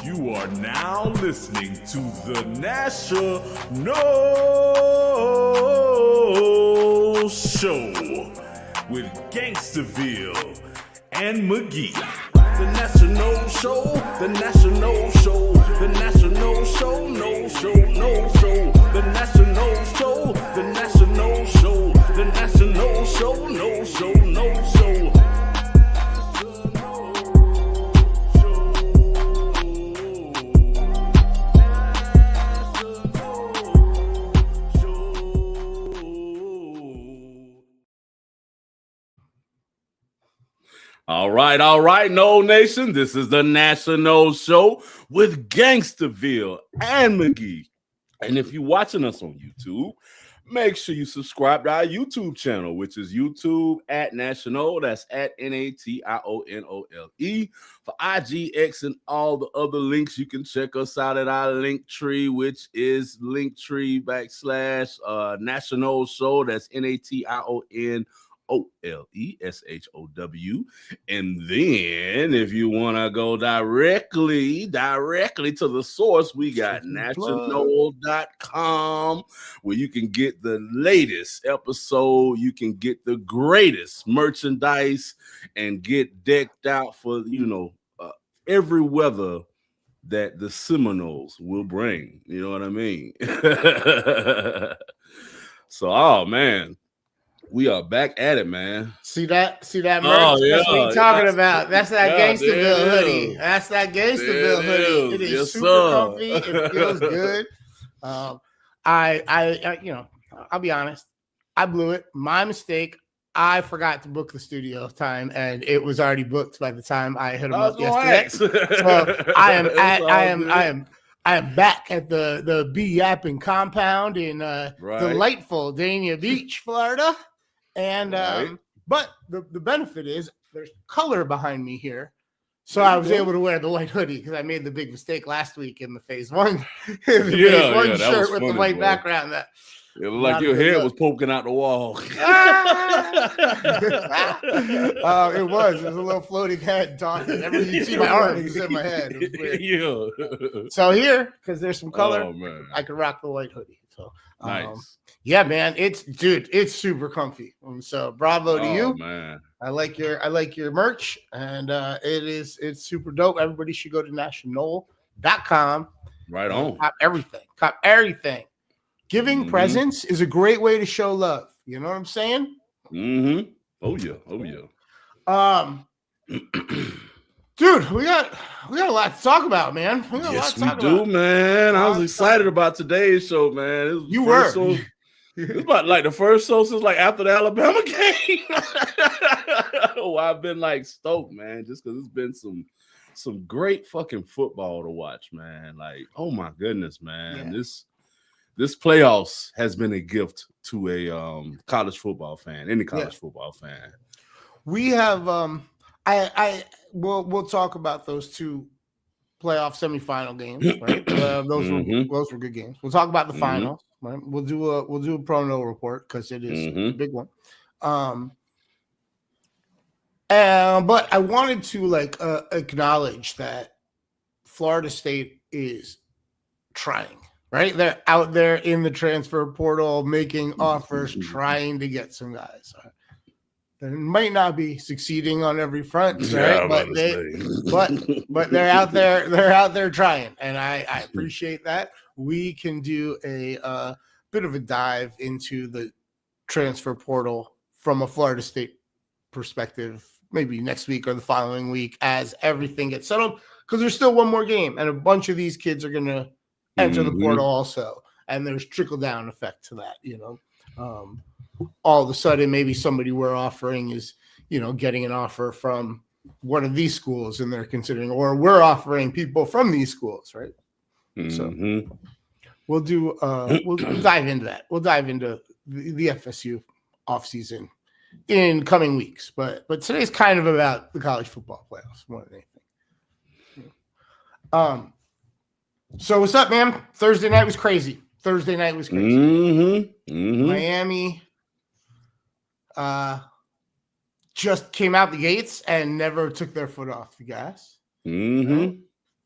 You are now listening to the National Show with Gangsterville and McGee. The National Show, the National Show, the National Show, no show, no show. The National Show, the National Show, the National Show, no show, no show. All right, No Nation. This is the National Show with Gangsterville and McGee. And if you're watching us on YouTube, make sure you subscribe to our YouTube channel, which is YouTube at National. That's at NATIONOLE. For IGX and all the other links, you can check us out at our link tree, which is linktree / National Show. That's NATIONOLESHOW. And then if you want to go directly to the source, we got national.com, where you can get the latest episode, you can get the greatest merchandise and get decked out for every weather that the Seminoles will bring. You know what I mean? So, oh man, we are back at it, man. See that merch? Oh, yeah. That's what we talking about. That's that Gangsterville hoodie. That's that Gangsterville hoodie. It is super comfy. It feels good. I'll be honest. I blew it. My mistake. I forgot to book the studio time, and it was already booked by the time I hit him up yesterday. So I am back at the B Yapping compound in delightful Dania Beach, Florida. And but the benefit is there's color behind me here, so I was able to wear the white hoodie because I made the big mistake last week in the phase one, shirt with the white background. That it looked like your hair was poking out the wall. It was a little floating head talking. Every you see my arm, you see my head. Yeah. So here, because there's some color, I could rock the white hoodie. So nice. Yeah, man, it's super comfy. So bravo to you, man. I like your merch, and it's super dope. Everybody should go to national.com. Right on. Cop everything. Giving presents is a great way to show love. You know what I'm saying? Mm-hmm. Oh yeah. Dude, we got a lot to talk about, man. Yes, we do, man. I was excited about today's show, man. You were. It's about like the first show since like after the Alabama game. Oh, I've been like stoked, man, just because it's been some great fucking football to watch, man. Like, oh my goodness, man. Yeah. This playoffs has been a gift to a college football fan, any college football fan. We have we'll talk about those two playoff semifinal games, right? Those were good games. We'll talk about the finals. Right? We'll do a prono report because it is a big one. But I wanted to acknowledge that Florida State is trying. Right? They're out there in the transfer portal making offers, trying to get some guys. Right? They might not be succeeding on every front, right? But they're out there. They're out there trying, and I appreciate that. We can do a bit of a dive into the transfer portal from a Florida State perspective, maybe next week or the following week, as everything gets settled. Because there's still one more game, and a bunch of these kids are going to enter the portal also, and there's trickle down effect to that. All of a sudden, maybe somebody we're offering is, getting an offer from one of these schools, and they're considering, or we're offering people from these schools, right? So we'll dive into that. We'll dive into the FSU offseason in coming weeks, but today's kind of about the college football playoffs more than anything. So what's up, man? Thursday night was crazy. Miami just came out the gates and never took their foot off the gas.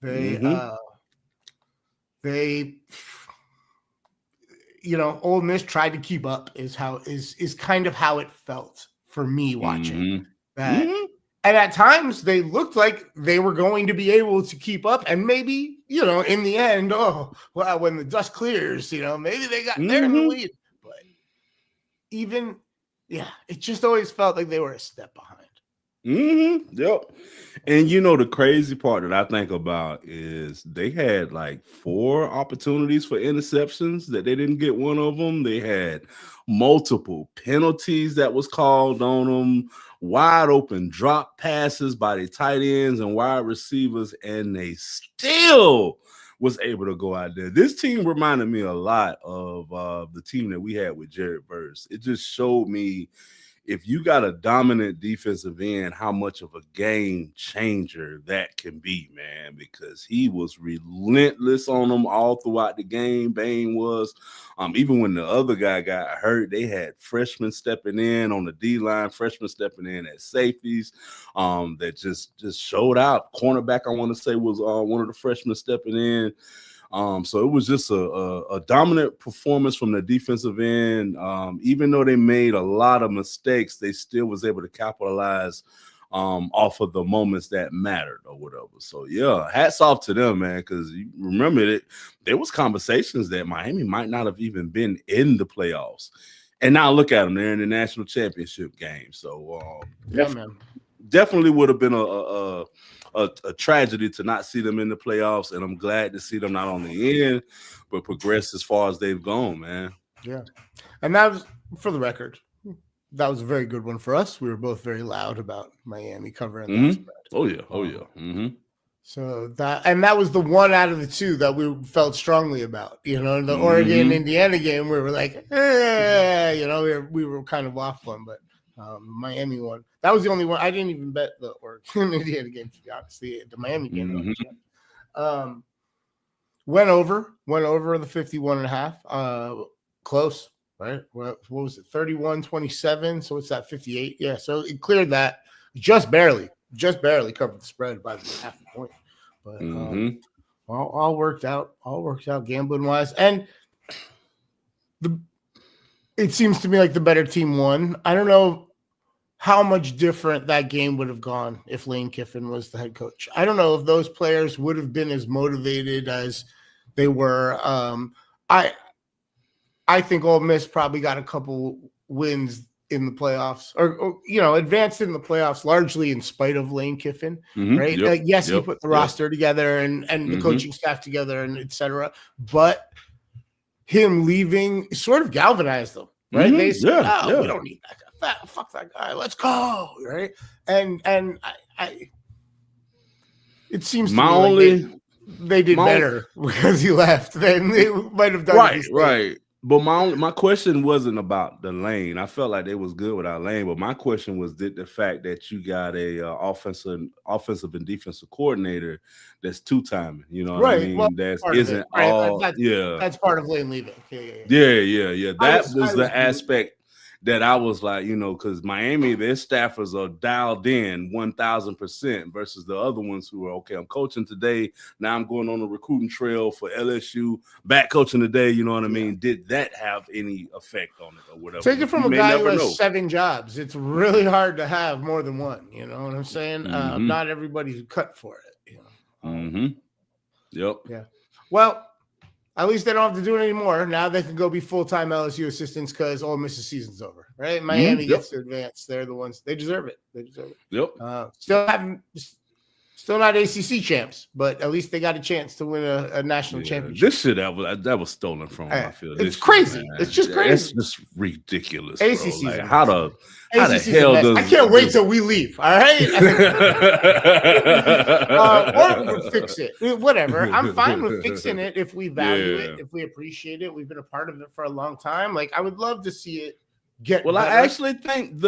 They Ole Miss tried to keep up is kind of how it felt for me watching that. And at times they looked like they were going to be able to keep up, and maybe, in the end, when the dust clears, maybe they got there in the lead. But it just always felt like they were a step behind. Yep. And the crazy part that I think about is they had like 4 opportunities for interceptions that they didn't get one of them. They had multiple penalties that was called on them, wide open drop passes by the tight ends and wide receivers, and they still was able to go out there. This team reminded me a lot of the team that we had with Jared Verse. It just showed me, if you got a dominant defensive end, how much of a game changer that can be, man, because he was relentless on them all throughout the game. Bain was. Even when the other guy got hurt, they had freshmen stepping in on the D-line, freshmen stepping in at safeties that just showed out. Cornerback, I want to say, was one of the freshmen stepping in. So it was just a dominant performance from the defensive end. Even though they made a lot of mistakes, they still was able to capitalize off of the moments that mattered or whatever. So yeah, hats off to them, man, because you remember that there was conversations that Miami might not have even been in the playoffs. And now look at them, they're in the national championship game. So definitely would have been a tragedy to not see them in the playoffs, and I'm glad to see them not only in, but progress as far as they've gone, man. Yeah. And that was, for the record, that was a very good one for us. We were both very loud about Miami covering that spread. Oh yeah. So that was the one out of the 2 that we felt strongly about. The Oregon Indiana game, we were like, we were kind of waffling, but Miami one. That was the only one. I didn't even bet the Oregon Indiana game, to be honest. The Miami game. Went over the 51.5. Close, right? What was it? 31-27. So it's that 58. Yeah. So it cleared that just barely covered the spread by half a point. But all worked out gambling wise. And it seems to me like the better team won. I don't know how much different that game would have gone if Lane Kiffin was the head coach. I don't know if those players would have been as motivated as they were. I think Ole Miss probably got a couple wins in the playoffs, or advanced in the playoffs largely in spite of Lane Kiffin, right? He put the roster together and the coaching staff together and et cetera, but him leaving sort of galvanized them, right? They said, we don't need that guy. Fuck that guy. Let's go, right? And I it seems to me like they did better because he left than they might have done. Right. But my question wasn't about the Lane. I felt like they was good without Lane, but my question was, did the fact that you got a offensive and defensive coordinator that's 2-timing, what I mean? Well, that's part of Lane leaving. Yeah. That was the aspect that I was like, because Miami, their staffers are dialed in 1,000% versus the other ones who are, okay, I'm coaching today. Now I'm going on a recruiting trail for LSU, back coaching today. You know what I mean? Did that have any effect on it or whatever? Take it from a guy who has 7 jobs. It's really hard to have more than one. You know what I'm saying? Not everybody's cut for it. Yep. Yeah. Well, at least they don't have to do it anymore. Now they can go be full-time LSU assistants because Ole Miss's season's over, right? Miami gets to advance. They're the ones. They deserve it. Yep. Still not ACC champs, but at least they got a chance to win a national championship. This shit that was stolen from them, I feel. It's crazy. It's just crazy. It's just ridiculous. ACC. Like, how the hell does I can't wait till we leave. All right. Or we'll fix it. Whatever. I'm fine with fixing it if we value it, if we appreciate it. We've been a part of it for a long time. Like, I would love to see it get better. I actually think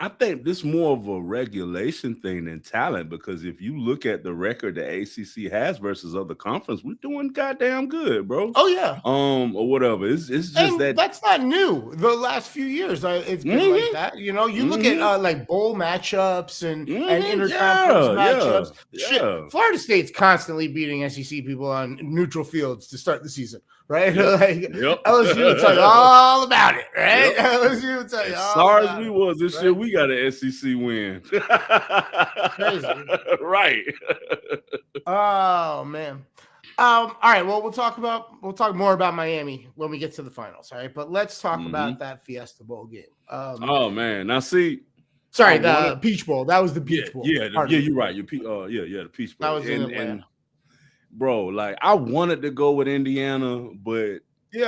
I think this more of a regulation thing than talent, because if you look at the record the ACC has versus other conference, we're doing goddamn good, bro. Oh yeah, Or whatever. It's just and that that's not new. The last few years, it's been like that. You know, you look at like bowl matchups and interconference matchups. Shit, Florida State's constantly beating SEC people on neutral fields to start the season, right? Like LSU will tell you all about it, right? LSU will tell you all sorry about as we it, was this right? year, we got an SEC win. Crazy. Right. Oh man. All right. Well, we'll talk more about Miami when we get to the finals. All right, but let's talk about that Fiesta Bowl game. Oh man, now see, sorry, the Peach Bowl. That was the Peach Bowl. Yeah, you're right. The Peach Bowl. That was in Atlanta. And bro, like I wanted to go with Indiana, but we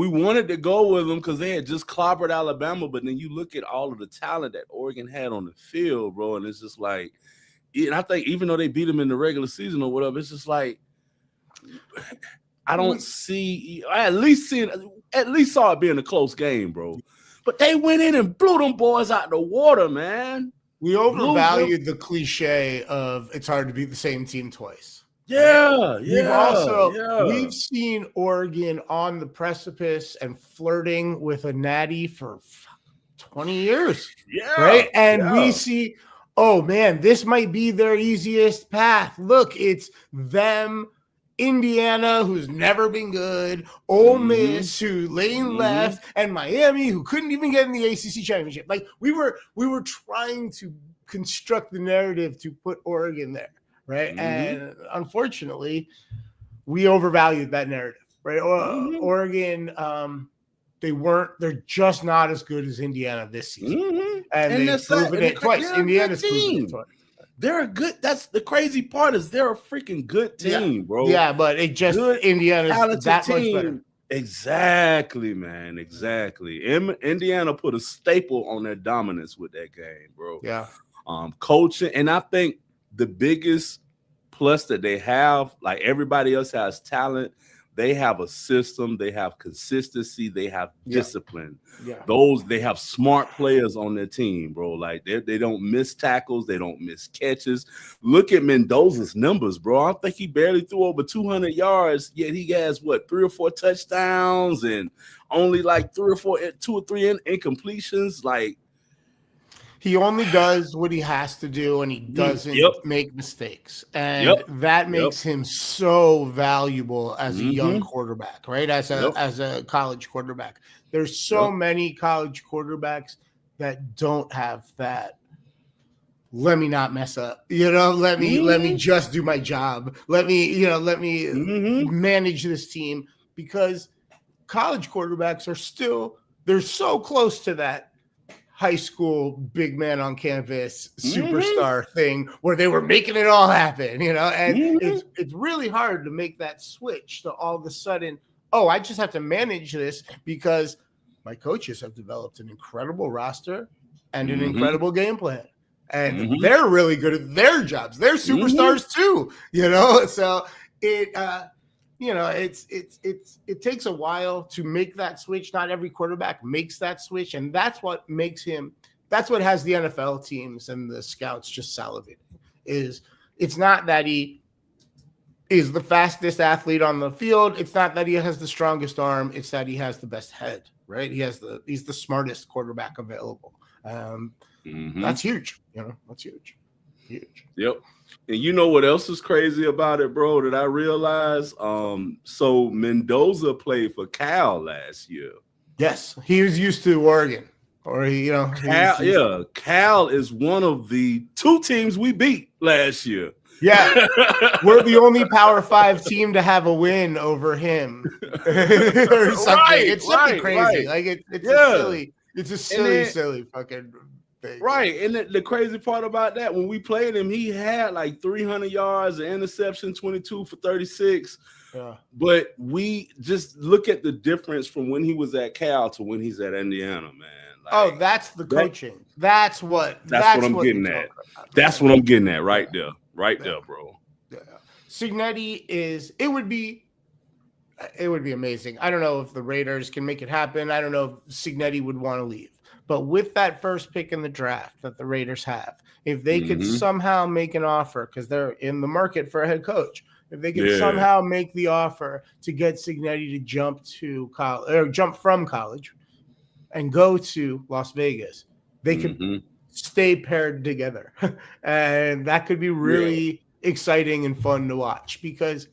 wanted to go with them because they had just clobbered Alabama. But then you look at all of the talent that Oregon had on the field, bro, and it's just like. And I think even though they beat them in the regular season or whatever, it's just like I don't see. I at least saw it being a close game, bro. But they went in and blew them boys out the water, man. We overvalued the cliche of it's hard to beat the same team twice. We've seen Oregon on the precipice and flirting with a natty for 20 years. Right? And we see. Oh, man, this might be their easiest path. Look, it's them, Indiana, who's never been good, Ole Miss, who Lane left, and Miami, who couldn't even get in the ACC championship. Like, we were trying to construct the narrative to put Oregon there, right? And unfortunately, we overvalued that narrative, right? Oregon, they're just not as good as Indiana this season. And they've proven it twice. Indiana's proven it twice. They're a good. That's the crazy part is they're a freaking good team, bro. Yeah, but it just Indiana's that much better. Exactly, man. Exactly. Indiana put a staple on their dominance with that game, bro. Yeah. Coaching, and I think the biggest plus that they have, like everybody else has talent. They have a system, they have consistency, they have discipline. They have smart players on their team, bro. Like they don't miss tackles, they don't miss catches. Look at Mendoza's numbers, bro. I think he barely threw over 200 yards, yet he has 3 or 4 touchdowns and only like 2 or 3 incompletions. Like he only does what he has to do, and he doesn't make mistakes. And that makes him so valuable as a young quarterback, right? As a college quarterback. There's so many college quarterbacks that don't have that. Let me not mess up. Let me just do my job. Let me manage this team, because college quarterbacks they're so close to that high school big man on campus superstar thing where they were making it all happen, and it's really hard to make that switch to all of a sudden, I just have to manage this because my coaches have developed an incredible roster and an incredible game plan, and they're really good at their jobs. They're superstars too, so it takes a while to make that switch. Not every quarterback makes that switch, and that's what has the NFL teams and the scouts just salivating. It's not that he is the fastest athlete on the field. It's not that he has the strongest arm. It's that he has the best head, right? He's the smartest quarterback available. That's huge. That's huge. Yep. And you know what else is crazy about it, bro, that I realized? So Mendoza played for Cal last year. Yes, he was used to Oregon. Or Cal is one of the 2 teams we beat last year. Yeah, we're the only Power 5 team to have a win over him, or something. It's something crazy. Like it's a silly fucking thing. Right, and the crazy part about that, when we played him, he had like 300 yards, an interception, 22 for 36. Yeah. But we just look at the difference from when he was at Cal to when he's at Indiana, man. Like, that's the coaching. That's what I'm getting at. That's what I'm getting at right there. Right there, bro. Yeah. Cignetti it would be amazing. I don't know if the Raiders can make it happen. I don't know if Cignetti would want to leave. But with that first pick in the draft that the Raiders have, if they could Mhm. somehow make an offer, because they're in the market for a head coach, if they could Yeah. somehow make the offer to get Cignetti to jump to college or jump from college and go to Las Vegas, they could Mhm. stay paired together. And that could be really exciting and fun to watch because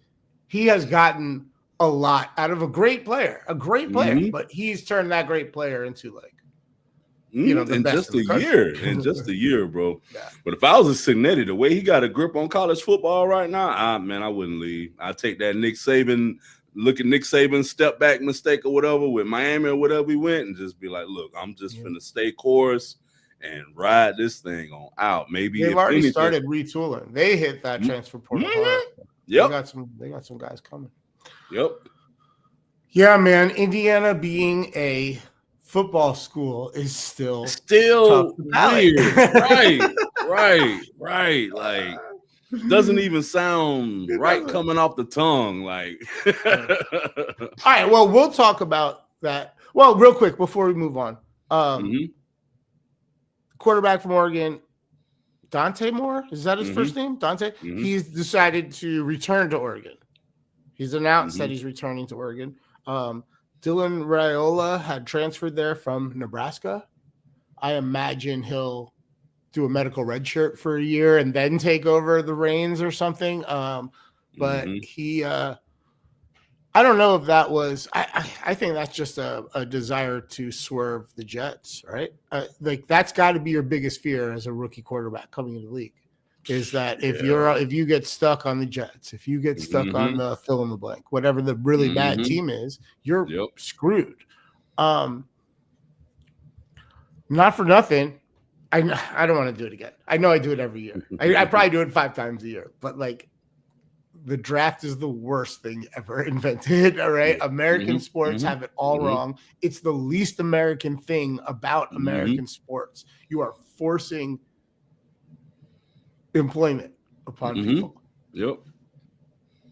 he has gotten a lot out of a great player, Mhm. but he's turned that great player into like, you know, the In best just in the a country. year, in just a year, bro. Yeah. But if I was a Cignetti, the way he got a grip on college football right now, man, I wouldn't leave. I'd take that Nick Saban, look at Nick Saban's step back mistake or whatever with Miami or whatever we went, and just be like, look, I'm just finna stay course and ride this thing on out. Maybe They've if already anything, started retooling. They hit that transfer portal hard. Yep. They got some guys coming. Yep. Yeah, man. Indiana being a football school is still weird. Right. Like doesn't even sound right coming off the tongue. Like all right. Well, we'll talk about that. Well, real quick before we move on. Quarterback from Oregon, Dante Moore, is that his first name? Dante? He's decided to return to Oregon. He's announced that he's returning to Oregon. Dylan Raiola had transferred there from Nebraska. I imagine he'll do a medical red shirt for a year and then take over the reins or something. But he, I don't know if that was. I think that's just a desire to swerve the Jets, right? Like that's got to be your biggest fear as a rookie quarterback coming into the league, is that if you get stuck on the Jets, if you get stuck on the fill in the blank, whatever the really bad team is, you're screwed. Not for nothing. I don't want to do it again. I know I do it every year. I probably do it 5 times a year, but like the draft is the worst thing ever invented. All right. American sports have it all wrong. It's the least American thing about American sports. You are forcing employment upon people. Yep.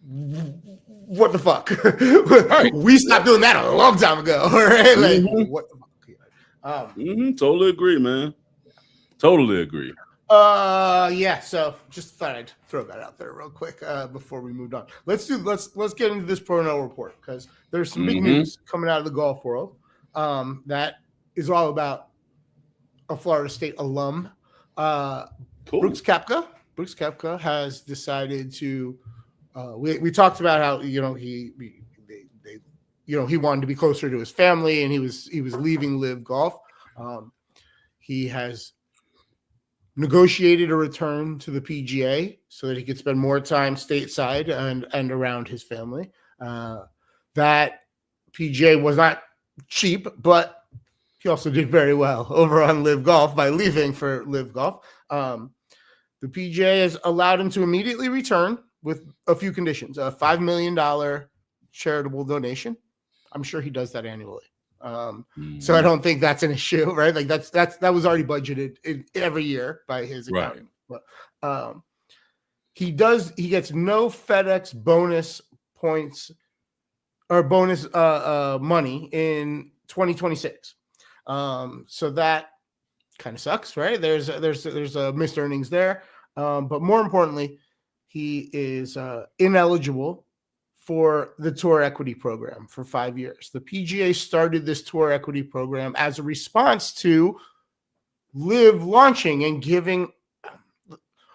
What the fuck? Right. We stopped doing that a long time ago. All right. Like, what the fuck? Totally agree, man. Totally agree. Yeah, so just thought I'd throw that out there real quick before we moved on. Let's get into this Pro No report because there's some big news coming out of the golf world that is all about a Florida State alum. Cool. Brooks Koepka has decided to we talked about how he wanted to be closer to his family and he was leaving Live Golf. He has negotiated a return to the PGA so that he could spend more time stateside and around his family. That PGA was not cheap, but he also did very well over on Live Golf by leaving for Live Golf. The PGA has allowed him to immediately return with a few conditions: a $5 million charitable donation. I'm sure he does that annually. So I don't think that's an issue, right? Like that was already budgeted every year by his accountant. Right. But he gets no FedEx bonus points or bonus money in 2026. So that kind of sucks, right? There's a missed earnings there. But more importantly, he is ineligible for the Tour Equity Program for 5 years. The PGA started this Tour Equity Program as a response to Live launching and giving.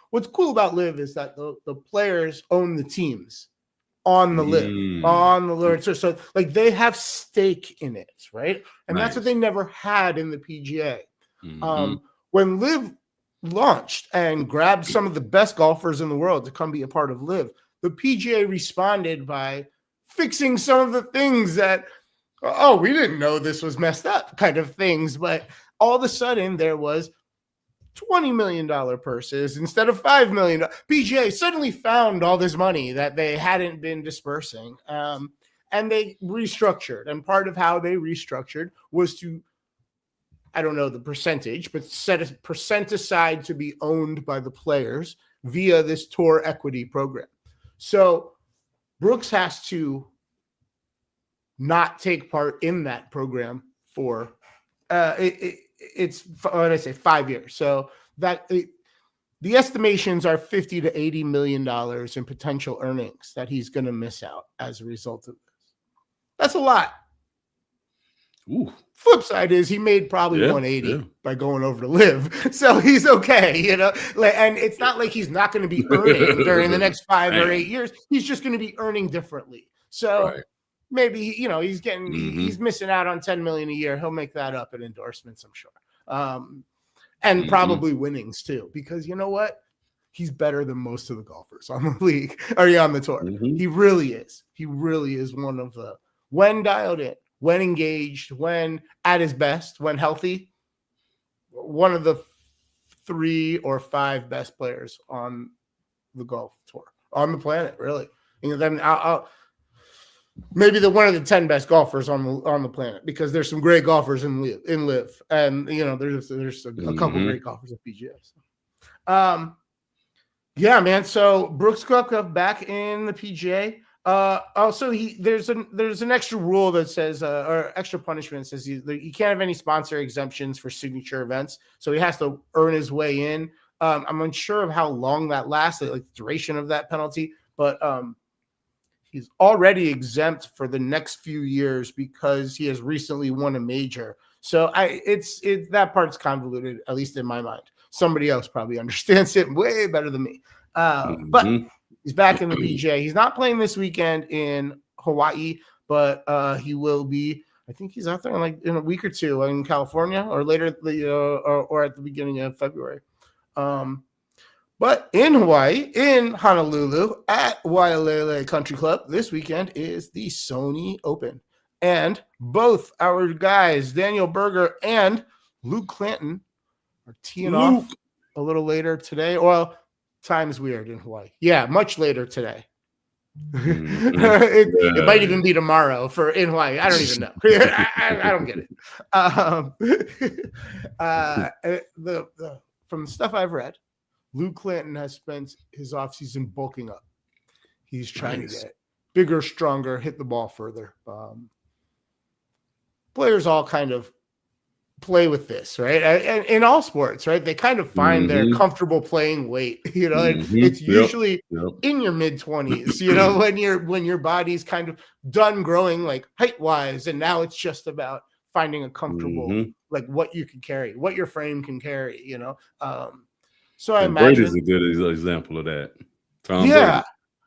What's cool about Live is that the players own the teams on the Live, on the Lord. So like they have stake in it, right? And that's what they never had in the PGA. When Live launched and grabbed some of the best golfers in the world to come be a part of Live, the PGA responded by fixing some of the things that, we didn't know this was messed up kind of things. But all of a sudden there was $20 million purses instead of $5 million. PGA suddenly found all this money that they hadn't been dispersing. And they restructured. And part of how they restructured was to, I don't know the percentage, but set a percent aside to be owned by the players via this Tour Equity Program. So Brooks has to not take part in that program for it's what did I say, 5 years. So that the estimations are $50 to $80 million in potential earnings that he's going to miss out as a result of this. That's a lot. Ooh. Flip side is he made probably 180 by going over to live, so he's okay, you know. And it's not like he's not going to be earning during the next 5 or 8 years. He's just going to be earning differently. So maybe, you know, he's getting he's missing out on $10 million a year. He'll make that up in endorsements, I'm sure, and probably winnings too, because you know what, he's better than most of the golfers on the league or on the tour. He really is. He really is one of the, when dialed in, when engaged, when at his best, when healthy, one of the 3 or 5 best players on the golf tour, on the planet, really. You know, then I'll maybe one of the 10 best golfers on the planet, because there's some great golfers in live, and you know there's a couple great golfers at PGA. So. Yeah, man. So Brooks Koepka back in the PGA. Also, there's an extra rule that says, or extra punishment that says you can't have any sponsor exemptions for signature events. So he has to earn his way in. I'm unsure of how long that lasts, like the duration of that penalty, but he's already exempt for the next few years because he has recently won a major. So it's that part's convoluted, at least in my mind. Somebody else probably understands it way better than me. But he's back in the PGA. He's not playing this weekend in Hawaii, but he will be. I think he's out there in a week or two in California, or later, or at the beginning of February. But in Hawaii, in Honolulu, at Waialele Country Club, this weekend is the Sony Open. And both our guys, Daniel Berger and Luke Clanton, are teeing off a little later today. Well, time's weird in Hawaii. Yeah, much later today. It might even be tomorrow in Hawaii. I don't even know. I don't get it. From the stuff I've read, Luke Clanton has spent his offseason bulking up. He's trying to get bigger, stronger, hit the ball further. Players all kind of play with this, right? And in all sports, right? They kind of find their comfortable playing weight, you know, and it's usually in your mid-20s, you know, when your body's kind of done growing, like height-wise, and now it's just about finding a comfortable, like what you can carry, what your frame can carry, you know. So I imagine Brady's a good example of that. Tom Brady.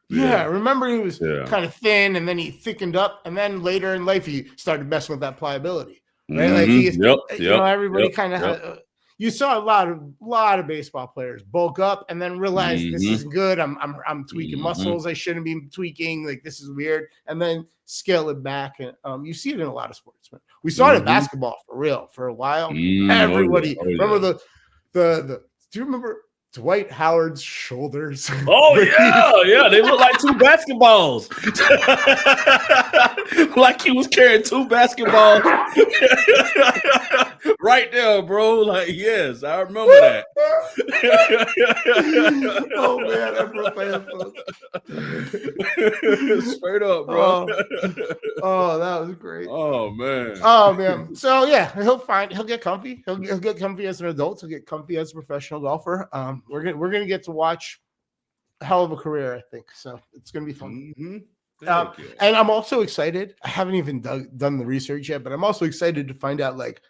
Yeah. Remember, he was kind of thin, and then he thickened up, and then later in life he started messing with that pliability. Right, like he's, you know, everybody kind of. You saw a lot of baseball players bulk up and then realize this isn't good. I'm tweaking muscles I shouldn't be tweaking. Like this is weird, and then scale it back. And you see it in a lot of sports. We saw it in basketball for real for a while. Everybody remember the. Do you remember Dwight Howard's shoulders? Oh yeah, they look like 2 basketballs. Like he was carrying 2 basketballs right there, bro. Like, yes, I remember that. Oh man, straight up, bro. Oh, that was great. Oh man. So yeah, he'll get comfy. He'll get comfy as an adult. He'll get comfy as a professional golfer. We're gonna get to watch a hell of a career, I think. So it's gonna be fun. And I'm also excited. I haven't even done the research yet, but I'm also excited to find out like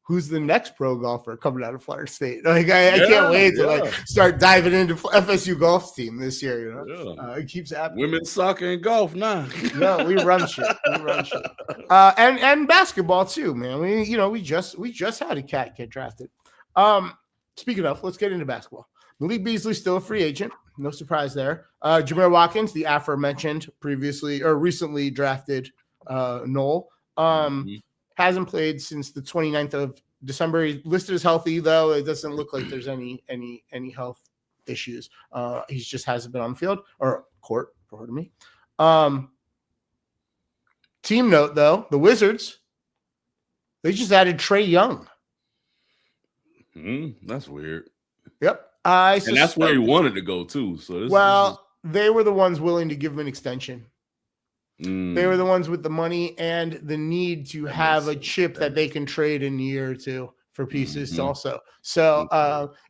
who's the next pro golfer coming out of Florida State. Like I can't wait to like start diving into FSU golf's team this year. You know, it keeps happening. Women's soccer and golf now. No, we run shit. And basketball too, man. We just had a cat get drafted. Speaking of, let's get into basketball. Malik Beasley's still a free agent. No surprise there. Jameer Watkins, the aforementioned recently drafted Knoll, hasn't played since the 29th of December. He's listed as healthy, though. It doesn't look like there's any health issues. He just hasn't been on the field or court, pardon me. Team note, though, the Wizards, they just added Trae Young. That's weird. Yep. And that's where he wanted to go too. So they were the ones willing to give him an extension. They were the ones with the money and the need to have a chip that they can trade in a year or two for pieces also. So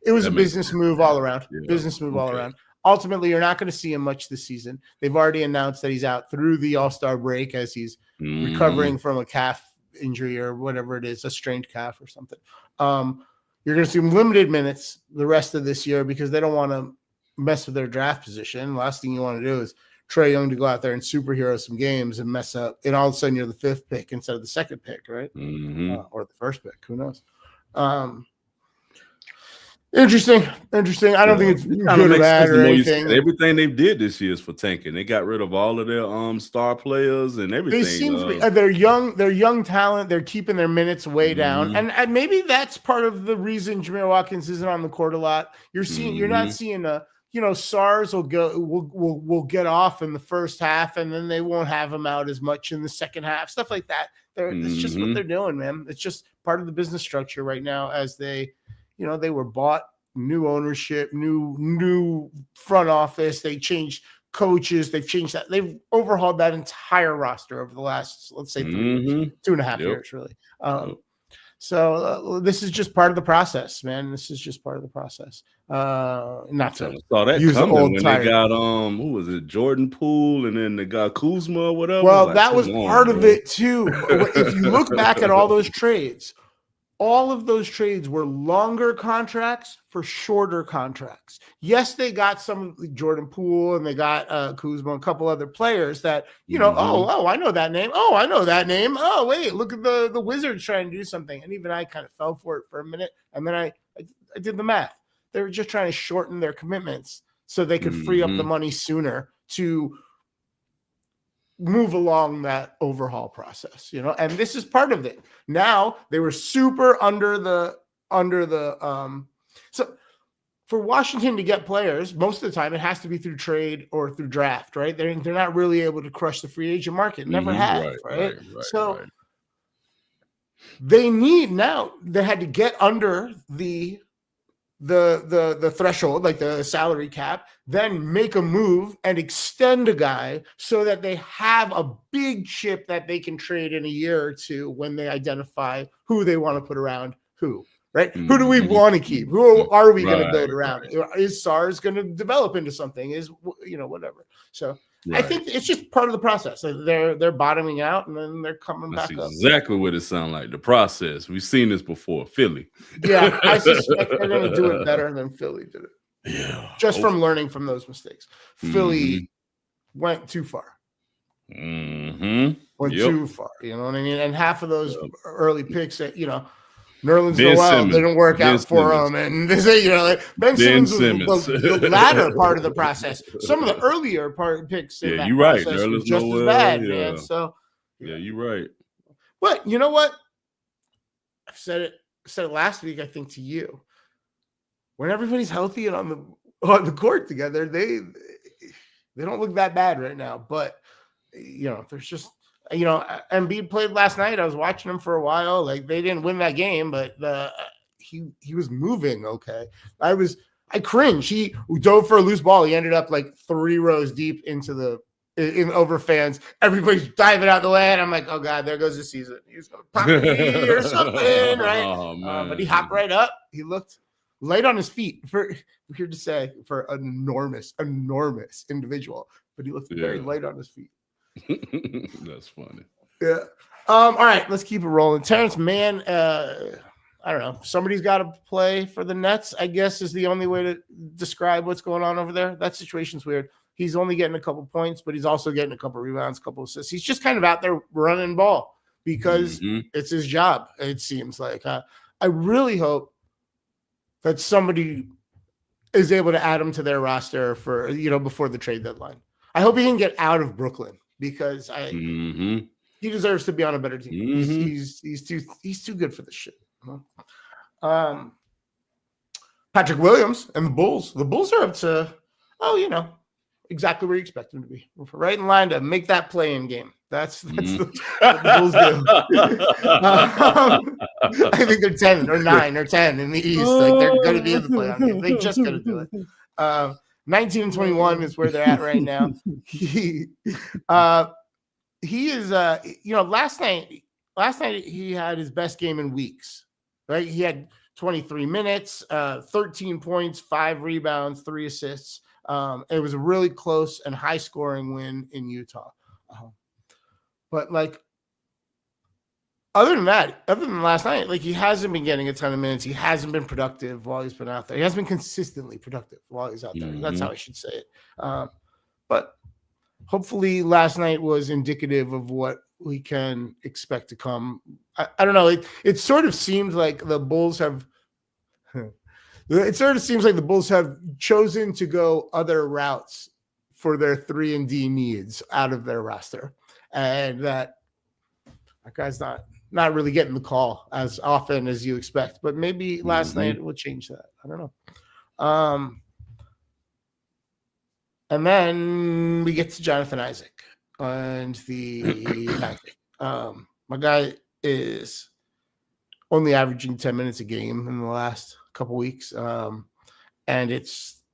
it was a business move all around. Business move all around. Ultimately, you're not going to see him much this season. They've already announced that he's out through the All-Star break as he's recovering from a calf injury or whatever it is, a strained calf or something. You're going to see him limited minutes the rest of this year because they don't want to mess with their draft position. Last thing you want to do is Trae Young to go out there and superhero some games and mess up, and all of a sudden you're the 5th pick instead of the 2nd pick, right? Or the 1st pick. Who knows? Interesting. I don't think it's good or bad or anything. Everything they did this year is for tanking. They got rid of all of their star players and everything. They seem to be, they're young talent. They're keeping their minutes way down, and maybe that's part of the reason Jamir Watkins isn't on the court a lot. You're not seeing SARS will get off in the first half, and then they won't have him out as much in the second half. Stuff like that. It's just what they're doing, man. It's just part of the business structure right now as they. They were bought, new ownership, new front office. They changed coaches. They've changed that. They've overhauled that entire roster over the last, let's say, 3 years, 2.5 years, really. So this is just part of the process, man. This is just part of the process. Not to saw that use coming old when tired. they got who was it, Jordan Poole, and then they got Kuzma or whatever. Well, that was part of it too. If you look back at all those trades. All of those trades were longer contracts for shorter contracts. Yes, they got some of Jordan Poole and they got Kuzma and a couple other players that, I know that name. Oh, I know that name. Oh, wait, look at the Wizards trying to do something. And even I kind of fell for it for a minute. And then I did the math. They were just trying to shorten their commitments so they could free up the money sooner to move along that overhaul process, and this is part of it. Now they were super under the so for Washington to get players, most of the time it has to be through trade or through draft, right? They're not really able to crush the free agent market. Never have, right? So they had to get under the threshold, like the salary cap, then make a move and extend a guy so that they have a big chip that they can trade in a year or two when they identify who they want to put around who, right? Who do we want to keep? Who are we going to build around? Is SARS going to develop into something? Is, whatever. So I think it's just part of the process. They're bottoming out and then they're coming back up. Exactly what it sounds like. The process. We've seen this before. Philly. Yeah, I suspect they're going to do it better than Philly did it. Yeah. Just from learning from those mistakes. Philly went too far. Went too far. You know what I mean? And half of those early picks that, Nerlens Noel didn't work out for him, and Ben Simmons was the latter part of the process. Some of the earlier picks in that process were just as bad, man. So you're right. But you know what? I said it last week, I think, to you. When everybody's healthy and on the court together, they don't look that bad right now. But there's just. Embiid played last night. I was watching him for a while. Like, they didn't win that game, but he was moving okay. I cringed. He dove for a loose ball. He ended up like 3 rows deep into in over fans. Everybody's diving out the way, and I'm like, oh god, there goes the season. He's gonna pop me or something, right? Oh, but he hopped right up. He looked light on his feet. Weird to say for an enormous individual, but he looked very light on his feet. That's funny. Yeah. All right, let's keep it rolling. Terrence Mann, I don't know. Somebody's got to play for the Nets, I guess, is the only way to describe what's going on over there. That situation's weird. He's only getting a couple points, but he's also getting a couple rebounds, a couple assists. He's just kind of out there running ball because it's his job, it seems like. I really hope that somebody is able to add him to their roster for, before the trade deadline. I hope he can get out of Brooklyn because he deserves to be on a better team. He's too good for this shit. Patrick Williams and the Bulls. The Bulls are up to, exactly where you expect them to be. Right in line to make that play-in game. That's what the Bulls do. I think they're 10 or 9 or 10 in the East. Like, they're going to be in the play-in game. They just got to do it. 19 and 21 is where they're at right now. he is last night he had his best game in weeks, right? He had 23 minutes, 13 points, 5 rebounds, 3 assists. It was a really close and high scoring win in Utah. But like, other than last night, like, he hasn't been getting a ton of minutes. He hasn't been productive while he's been out there. He hasn't been consistently productive while he's out there. That's how I should say it. But hopefully last night was indicative of what we can expect to come. I don't know. It sort of seems like the Bulls have chosen to go other routes for their 3-and-D needs out of their roster. And that guy's not really getting the call as often as you expect. But maybe last night will change that. I don't know. And then we get to Jonathan Isaac and the Magic. My guy is only averaging 10 minutes a game in the last couple weeks. And they're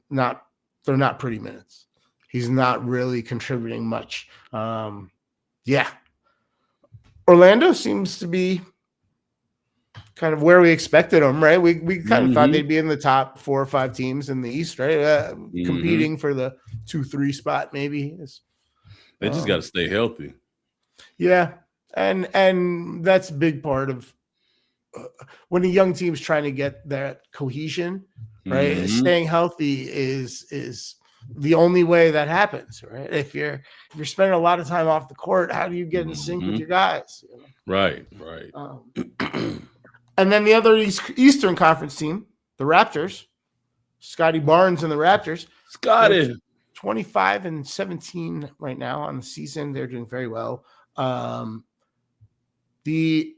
not pretty minutes. He's not really contributing much. Orlando seems to be kind of where we expected them, right? We kind of thought they'd be in the top 4 or 5 teams in the East, right? Competing for the 2-3 spot, maybe. They just got to stay healthy. Yeah, and that's a big part of when a young team's trying to get that cohesion, right? Staying healthy is the only way that happens, right? If you're spending a lot of time off the court, how do you get in sync with your guys? You know? Right. And then the other Eastern Conference team, the Raptors, Scotty Barnes and the Raptors. Scotty. 25-17 right now on the season. They're doing very well. The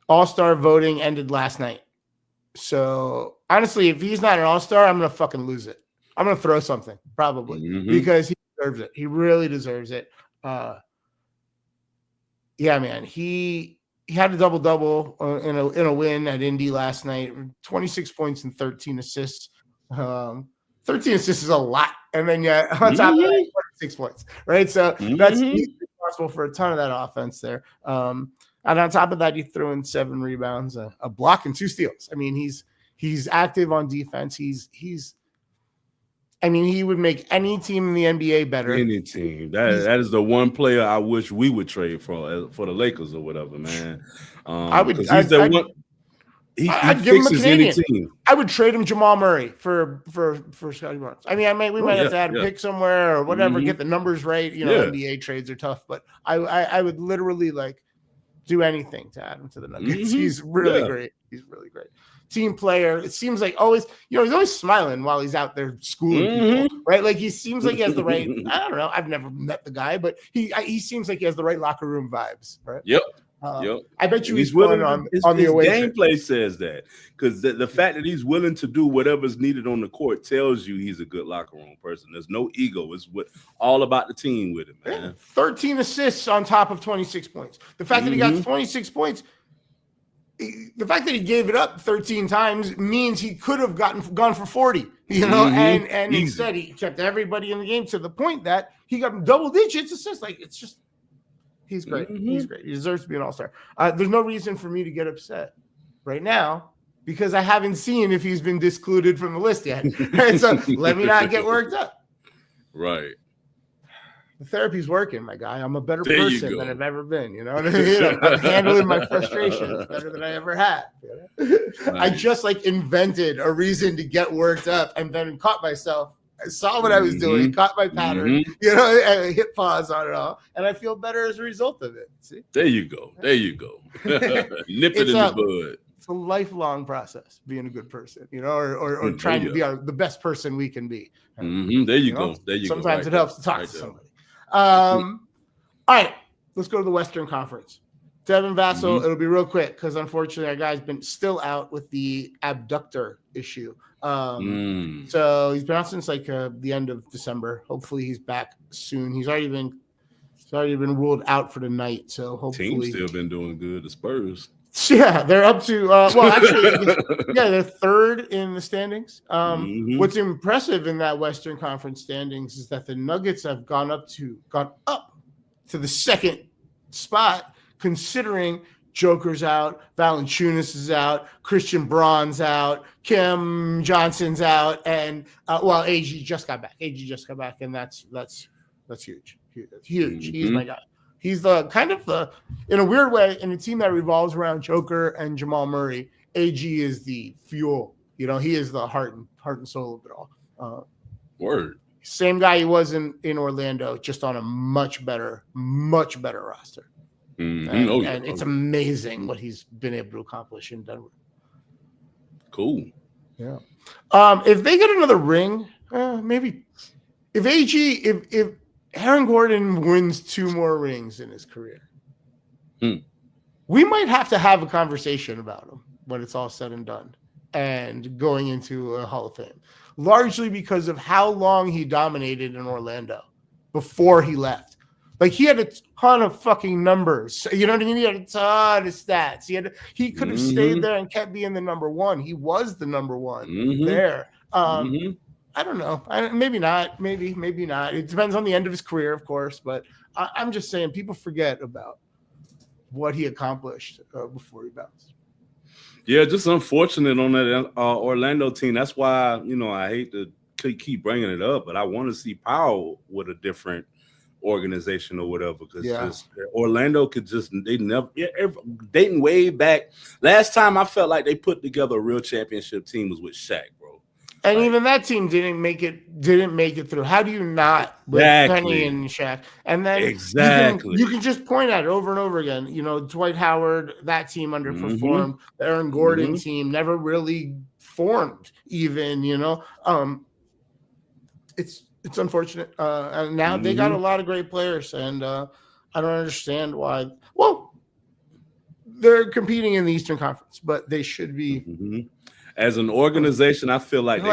All-Star voting ended last night. So honestly, if he's not an All-Star, I'm going to fucking lose it. I'm going to throw something probably because he deserves it. He really deserves it. Yeah, man. He had a double-double in a win at Indy last night. 26 points and 13 assists. 13 assists is a lot. And then on top of that, 26 points, right? So that's responsible for a ton of that offense there. And on top of that, he threw in 7 rebounds, a block, and 2 steals. I mean, he's active on defense. He would make any team in the NBA better. Any team. That is the one player I wish we would trade for the Lakers or whatever, man. I'd give him a Canadian. I would trade him Jamal Murray for Scotty Barnes. I mean, we might have to add a pick somewhere or whatever, get the numbers right. NBA trades are tough, but I would literally do anything to add him to the Nuggets. He's really great. He's really great. Team player. It seems like always, he's always smiling while he's out there schooling people, right? Like he seems like he has the right. I don't know. I've never met the guy, but he seems like he has the right locker room vibes, right? Yep. I bet you he's willing on the away. Gameplay says that because the fact that he's willing to do whatever's needed on the court tells you he's a good locker room person. There's no ego. It's all about the team with him, man. 13 assists on top of 26 points. The fact that he got 26 points. The fact that he gave it up 13 times means he could have gone for 40, and instead he kept everybody in the game to the point that he got double digits assists. He's great. He's great. He deserves to be an all-star. There's no reason for me to get upset right now because I haven't seen if he's been discluded from the list yet. Right? So let me not get worked up. Right. The therapy's working, my guy. I'm a better person than I've ever been. You know what I mean? I'm handling my frustrations better than I ever had. Right. I just invented a reason to get worked up and then caught myself. I saw what I was doing, caught my pattern, and hit pause on it all. And I feel better as a result of it. See? There you go. Nip it in the bud. It's a lifelong process being a good person, or trying to be the best person we can be. There you go. Sometimes it helps to talk to somebody. All right, let's go to the Western Conference. Devin Vassell, it'll be real quick because unfortunately our guy's been still out with the abductor issue. So he's been out since the end of December. Hopefully he's back soon. He's already been ruled out for the night. So hopefully team's still been doing good. The Spurs. Yeah, they're up to they're third in the standings. What's impressive in that Western Conference standings is that the Nuggets have gone up to the second spot considering Joker's out, Valanciunas is out, Christian Braun's out, Kim Johnson's out, and AG just got back. And that's huge. Huge. He's my guy. He's the kind of in a weird way, in a team that revolves around Joker and Jamal Murray, AG is the fuel. You know, he is the heart and soul of it all. Word. Same guy he was in Orlando, just on a much better roster. Mm-hmm. And it's amazing what he's been able to accomplish in Denver. Cool. Yeah. If they get another ring, maybe. If Aaron Gordon wins 2 more rings in his career, we might have to have a conversation about him when it's all said and done and going into a Hall of Fame, largely because of how long he dominated in Orlando before he left. Like, he had a ton of fucking numbers. You know what I mean? He had a ton of stats. He could have stayed there and kept being the number one. He was the number one there. I don't know. Maybe not. Maybe not. It depends on the end of his career, of course. But I'm just saying, people forget about what he accomplished before he bounced. Yeah, just unfortunate on that Orlando team. That's why, you know, I hate to keep bringing it up, but I want to see Powell with a different organization or whatever, because Orlando could just dating way back. Last time I felt like they put together a real championship team was with Shaq, bro. And even that team didn't make it through. How do you not with Penny and Shaq? And then you can just point at it over and over again. You know, Dwight Howard, that team underperformed. The Aaron Gordon team never really formed. Even, you know, it's unfortunate. And now they got a lot of great players, and I don't understand why. Well, they're competing in the Eastern Conference, but they should be. As an organization, I feel like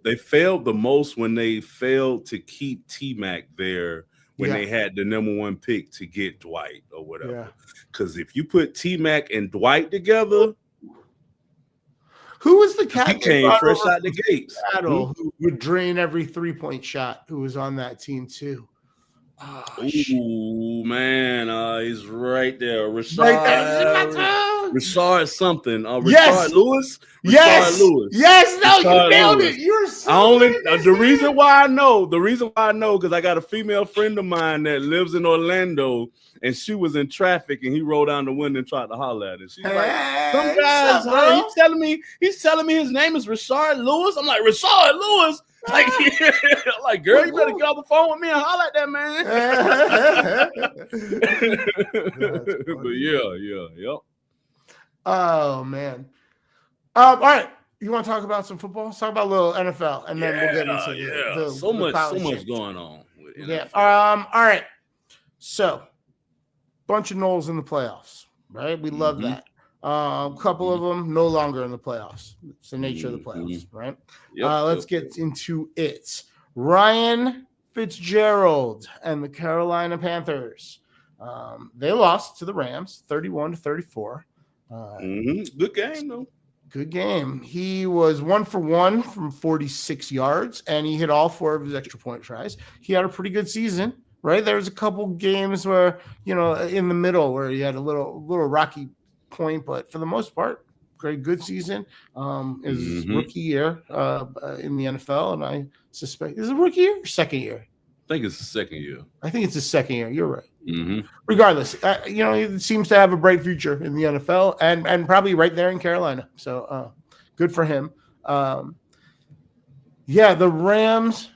they failed the most when they failed to keep T-Mac there when they had the number 1 pick to get Dwight or whatever. Because if you put T-Mac and Dwight together, who was the cat? He came fresh out the gates. Who would drain every 3-point shot? Who was on that team too? Oh man, he's right there. Rashard something. Rashard Lewis. Yes. No, you nailed it. You're so the reason why I know, because I got a female friend of mine that lives in Orlando, and she was in traffic, and he rolled down the window and tried to holler at her. She's like, "Some guys, he's telling me his name is Rashard Lewis." I'm like, Rashard Lewis. Like, I'm like, girl, you better get off the phone with me and holler at that man. But yeah. Oh man. All right. You want to talk about some football? Let's talk about a little NFL, and then we'll get into the so much going on with NFL. All right. So, bunch of Knowles in the playoffs, right? We love that. A couple of them no longer in the playoffs. It's the nature of the playoffs, right? Let's get into it. Ryan Fitzgerald and the Carolina Panthers. They lost to the Rams 31-34. Good game, though. Good game. He was 1 for 1 from 46 yards, and he hit all 4 of his extra point tries. He had a pretty good season, right? There was a couple games where, you know, in the middle where he had a little rocky point, but for the most part, good season. His rookie year in the NFL, and I suspect is it rookie year or second year? I think it's the second year. I think it's his second year. You're right. Regardless, you know, he seems to have a bright future in the NFL and probably right there in Carolina. So good for him. The Rams.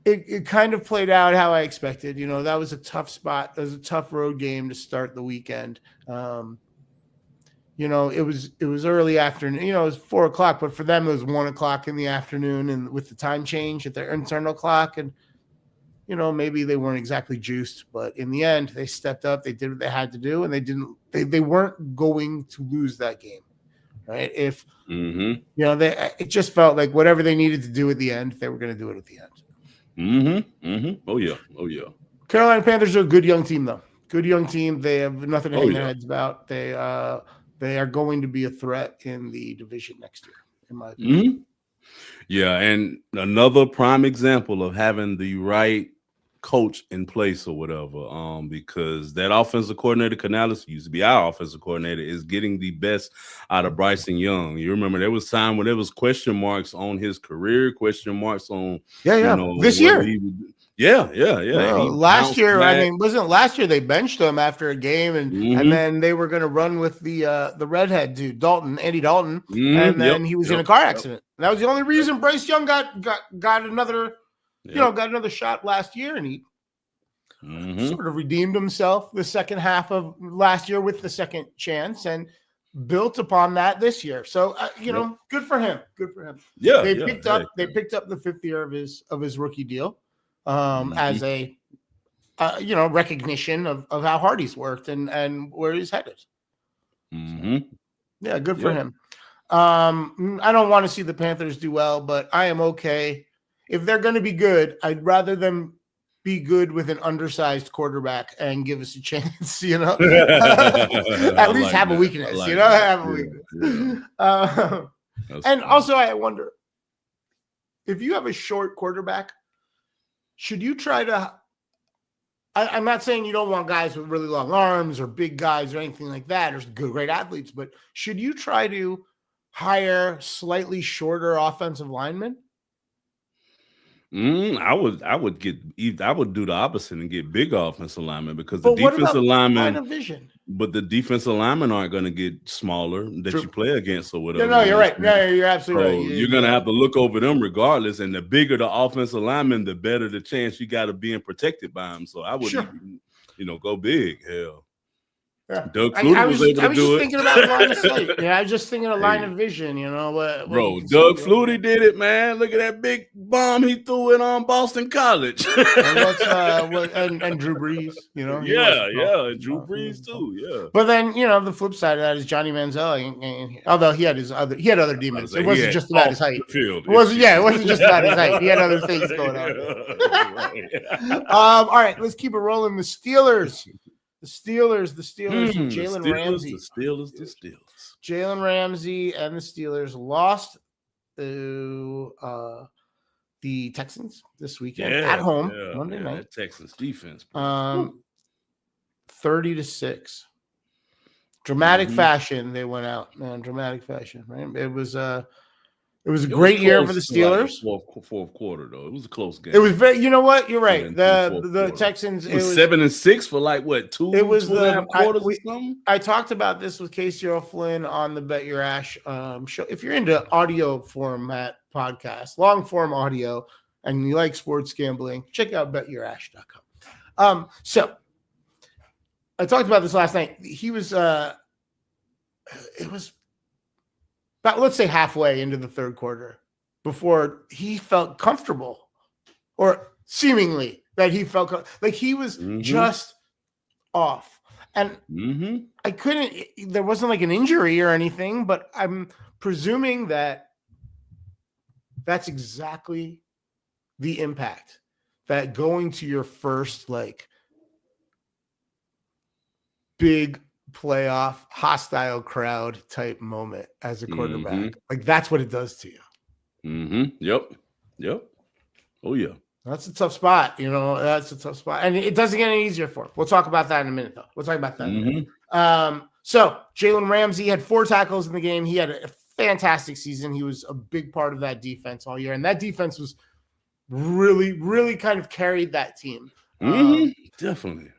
It kind of played out how I expected. You know, that was a tough spot. That was a tough road game to start the weekend. You know, it was early afternoon. You know, it was 4:00, but for them it was 1:00 in the afternoon, and with the time change at their internal clock, and you know, maybe they weren't exactly juiced, but in the end, they stepped up. They did what they had to do, and they weren't going to lose that game, right? If you know, it just felt like whatever they needed to do at the end, they were going to do it at the end. Oh yeah. Carolina Panthers are a good young team, though. Good young team. They have nothing to hang their heads about. They are going to be a threat in the division next year, in my opinion. Yeah, and another prime example of having the right coach in place or whatever. Because that offensive coordinator, Canales, used to be our offensive coordinator, is getting the best out of Bryson Young. You remember there was time when there was question marks on his career, question marks on this year. Yeah. Well, last year, I mean, wasn't last year they benched him after a game, and then they were going to run with the redhead dude, Andy Dalton, and then he was in a car accident. And that was the only reason Bryce Young got another, got another shot last year, and he sort of redeemed himself the second half of last year with the second chance and built upon that this year. So good for him. Good for him. Yeah, they picked up the 5th year of his rookie deal. As a recognition of how hard he's worked and where he's headed. Yeah, good for him. I don't want to see the Panthers do well, but I am okay. If they're going to be good, I'd rather them be good with an undersized quarterback and give us a chance, at least have a weakness, have a weakness. And also I wonder if you have a short quarterback, should you try to I'm not saying you don't want guys with really long arms or big guys or anything like that, or great athletes, but should you try to hire slightly shorter offensive linemen? I would do the opposite and get big offensive linemen because the defensive linemen, but the defensive linemen aren't going to get smaller that you play against or whatever. No, you're right. No, you're absolutely right. You're going to have to look over them regardless. And the bigger the offensive lineman, the better the chance you got of being protected by them. So I would, go big. Hell. Yeah. Doug Flutie was able to do it. Thinking about line of sight. Yeah, I was just thinking of line of vision. Bro, Doug Flutie did it, man. Look at that big bomb he threw in on Boston College. and Drew Brees. And Drew Brees too. Yeah. But then the flip side of that is Johnny Manziel. Although he had other demons. It wasn't just about his height. It wasn't just about his height. He had other things going on. All right, let's keep it rolling. The Steelers. The Steelers, Jalen Ramsey. The Steelers. Jalen Ramsey and the Steelers lost to the Texans this weekend at home, Monday night. Texans defense. 30-6. Dramatic fashion, they went out, man. Dramatic fashion, right? It was a great year for the Steelers. Fourth quarter, though. It was a close game. It was very. You know what? You're right. The Texans. It was 7-6 for like what 2? It was 2.5 quarters or something. I talked about this with Casey O'Flynn on the Bet Your Ash show. If you're into audio format podcast, long form audio, and you like sports gambling, check out betyourash.com. So I talked about this last night. He was. It was. About, let's say, halfway into the third quarter before he felt comfortable, or seemingly that he felt like he was just off. And I couldn't, there wasn't like an injury or anything, but I'm presuming that that's exactly the impact that going to your first big playoff hostile crowd type moment as a quarterback, that's what it does to you. Yep. Oh yeah, that's a tough spot. That's a tough spot, and it doesn't get any easier for him. We'll talk about that in a minute, though. We'll talk about that in a minute. So Jalen Ramsey had 4 tackles in the game. He had a fantastic season. He was a big part of that defense all year, and that defense was really, really kind of carried that team. Definitely.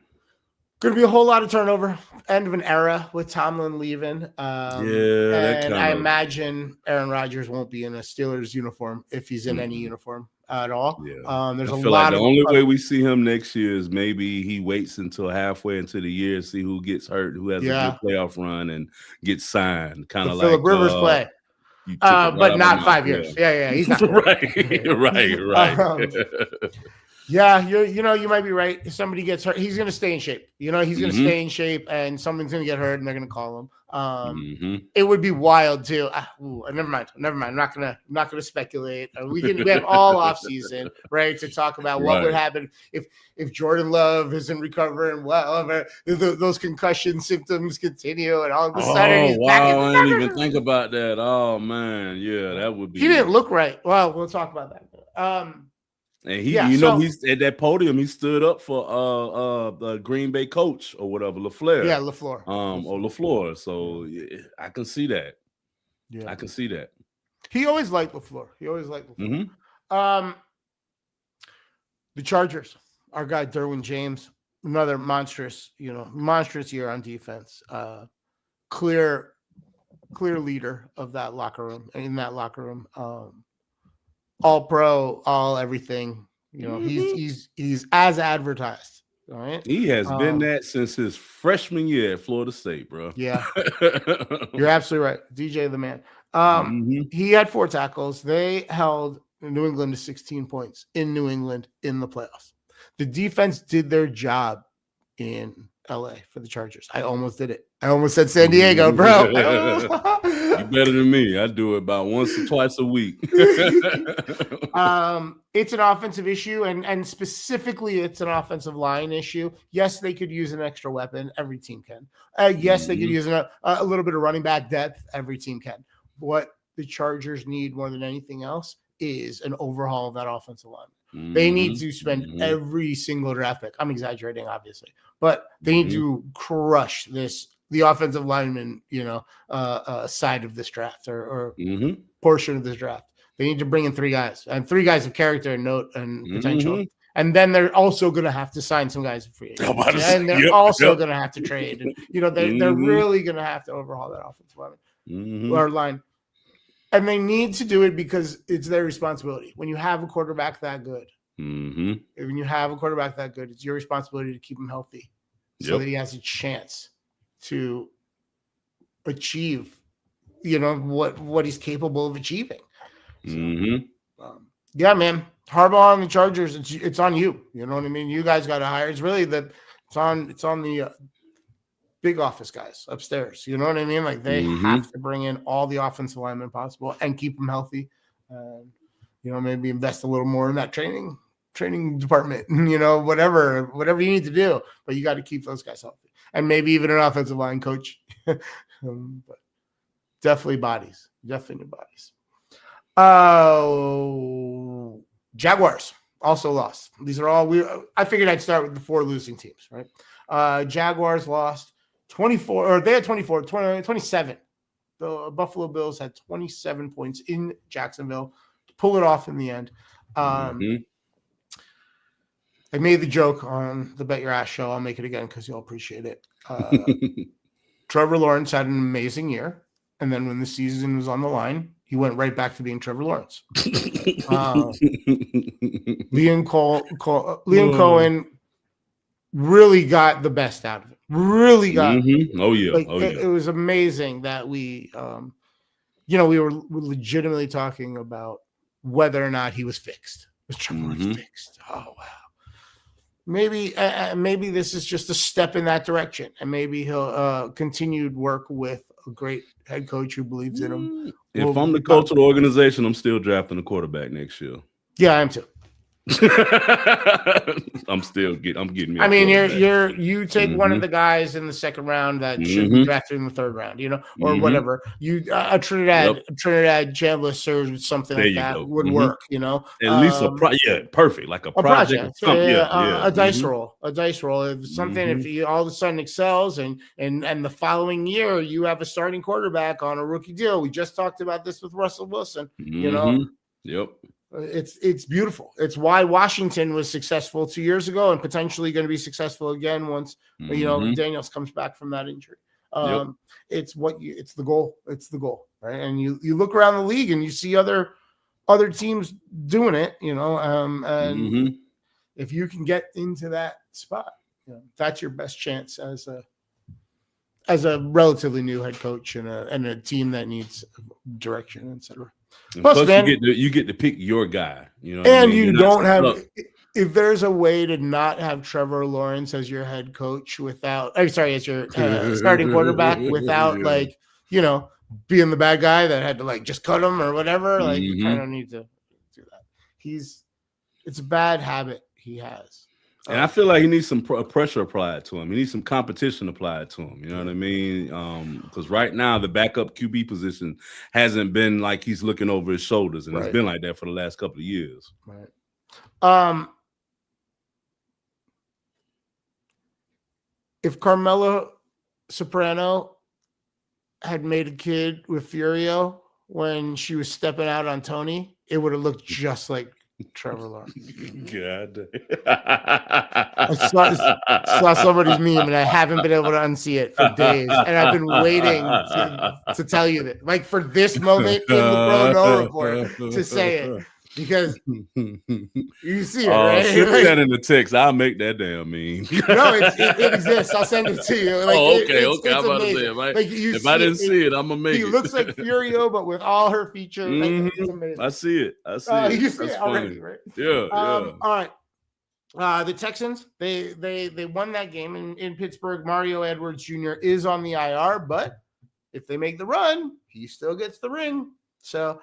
Going to be a whole lot of turnover. End of an era with Tomlin leaving. And I imagine Aaron Rodgers won't be in a Steelers uniform if he's in any uniform at all. Yeah. There's I a feel lot like of the only way we see him next year is maybe he waits until halfway into the year, see who gets hurt, who has a good playoff run, and gets signed. Kind of like Phillip Rivers play. But not 5 years. Yeah, he's not right. Yeah, you might be right. If somebody gets hurt, he's going to stay in shape. He's going to stay in shape, and someone's going to get hurt, and they're going to call him. It would be wild too. Never mind. I'm not gonna speculate. We have all off season, right, to talk about what would happen if Jordan Love isn't recovering well, those concussion symptoms continue, and all of a sudden he's back. I didn't even think about that. Oh man, yeah, that would be. He didn't look right. Well, we'll talk about that. And he's at that podium. He stood up for the Green Bay coach or whatever, LaFleur. Yeah, LaFleur. Or LaFleur. So I can see that. Yeah, I can see that. He always liked LaFleur. The Chargers, our guy Derwin James, another monstrous year on defense. Clear leader of that locker room. In that locker room, all pro, all everything. He's as advertised. All right. He has been that since his freshman year at Florida State, bro. Yeah, you're absolutely right. DJ the man. He had 4 tackles. They held New England to 16 points in New England in the playoffs. The defense did their job in LA for the Chargers. I almost did it. I almost said San Diego, bro. You're better than me. I do it about once or twice a week. It's an offensive issue, and specifically it's an offensive line issue. Yes, they could use an extra weapon. Every team can. Yes, they could use a little bit of running back depth. Every team can. What the Chargers need more than anything else is an overhaul of that offensive line. They need to spend every single draft pick. I'm exaggerating, obviously, but they need to crush the offensive lineman, side of this draft or portion of this draft. They need to bring in 3 guys, and 3 guys of character and note and potential. And then they're also going to have to sign some guys in free agency. And they're also going to have to trade. And, they're really going to have to overhaul that offensive line. And they need to do it because it's their responsibility. When you have a quarterback that good, it's your responsibility to keep him healthy so that he has a chance to achieve, what he's capable of achieving. So, yeah, man. Harbaugh and the Chargers, it's on you. You know what I mean? You guys got to hire. It's really it's on the big office guys upstairs. You know what I mean? Like they have to bring in all the offensive linemen possible and keep them healthy. Maybe invest a little more in that training department. Whatever you need to do, but you got to keep those guys healthy, and maybe even an offensive line coach. But definitely bodies. Definitely bodies. Jaguars also lost. These are all I figured I'd start with the 4 losing teams, right? Jaguars lost 24, or they had 27. The Buffalo Bills had 27 points in Jacksonville to pull it off in the end. I made the joke on the Bet Your Ass show. I'll make it again because you'll appreciate it. Trevor Lawrence had an amazing year. And then when the season was on the line, he went right back to being Trevor Lawrence. Liam Cohen really got the best out of it. Really got it was amazing that we were legitimately talking about whether or not he was fixed. Was Trevor Lawrence fixed? Oh wow. Maybe this is just a step in that direction, and maybe he'll continue to work with a great head coach who believes in him. If I'm the coach of the organization, I'm still drafting a quarterback next year. Yeah, I am too. I'm getting. I mean, you take one of the guys in the second round that should be drafted in the third round, or whatever. You Trinidad Chandler serves with something there like that would work, At least perfect, like a project. A dice roll. If something, if he all of a sudden excels and the following year you have a starting quarterback on a rookie deal. We just talked about this with Russell Wilson. Yep. It's beautiful. It's why Washington was successful 2 years ago and potentially going to be successful again once Daniels comes back from that injury. It's the goal. It's the goal, right? And you look around the league and you see other teams doing it. And if you can get into that spot, that's your best chance as a relatively new head coach and a team that needs direction, etc. Plus, you get to pick your guy, and you don't have. If there's a way to not have Trevor Lawrence as your head coach as your starting quarterback without being the bad guy that had to just cut him or whatever, you kind of need to do that. It's a bad habit he has. And I feel like he needs some pressure applied to him. He needs some competition applied to him. You know what I mean? Because right now, the backup QB position hasn't been like he's looking over his shoulders. And it's been like that for the last couple of years. Right. If Carmela Soprano had made a kid with Furio when she was stepping out on Tony, it would have looked just like Trevor Lawrence. God. I saw somebody's meme and I haven't been able to unsee it for days. And I've been waiting to tell you that, like, for this moment in the Pro No Report to say it. Because you see it, right? Send Like, that in the text. I'll make that damn meme. no, it exists. I'll send it to you. Like, okay. it's I'm about to say, amazing. Like, if I didn't see it, I'm gonna make it. He looks like Furio, but with all her features. Like, it's amazing. I see it. You see it already, right? Yeah, All right. The Texans, they won that game in Pittsburgh. Mario Edwards Jr. is on the IR, but if they make the run, he still gets the ring. So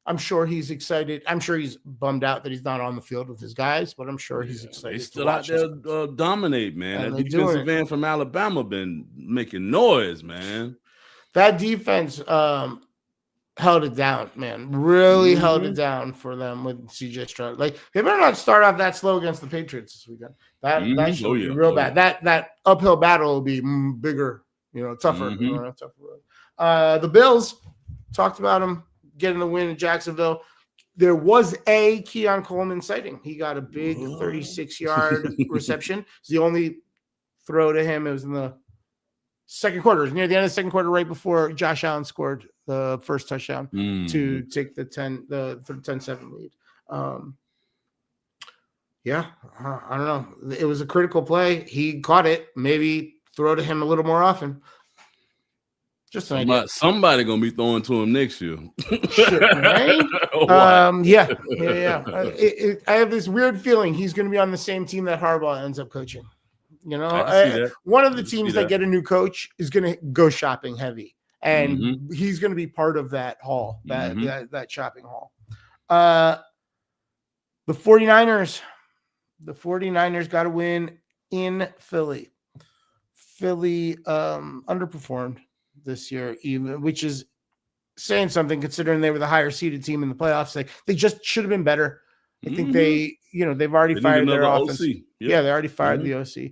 I'm sure he's excited. I'm sure he's bummed out that he's not on the field with his guys, but I'm sure he's excited. He's still out there dominate, man. That defensive end from Alabama been making noise, man. That defense held it down, man. Really held it down for them with CJ Stroud. Like, they better not start off that slow against the Patriots this weekend. That should be real bad. That uphill battle will be bigger, tougher. Tougher. The Bills, talked about them getting the win in Jacksonville. There was a Keon Coleman sighting. He got a big 36-yard reception. It's the only throw to him. It was in the second quarter. It was near the end of the second quarter, right before Josh Allen scored the first touchdown to take the 10-7 lead. I don't know. It was a critical play. He caught it. Maybe throw to him a little more often. Just an idea. Somebody gonna be throwing to him next year. Shit, right? I have this weird feeling he's going to be on the same team that Harbaugh ends up coaching. One of the teams that get a new coach is going to go shopping heavy, and he's going to be part of that haul, that shopping haul. The 49ers got a win in Philly. Philly underperformed this year, which is saying something considering they were the higher seeded team in the playoffs. They just should have been better. I think they've already fired their offense. Yeah, they already fired the OC.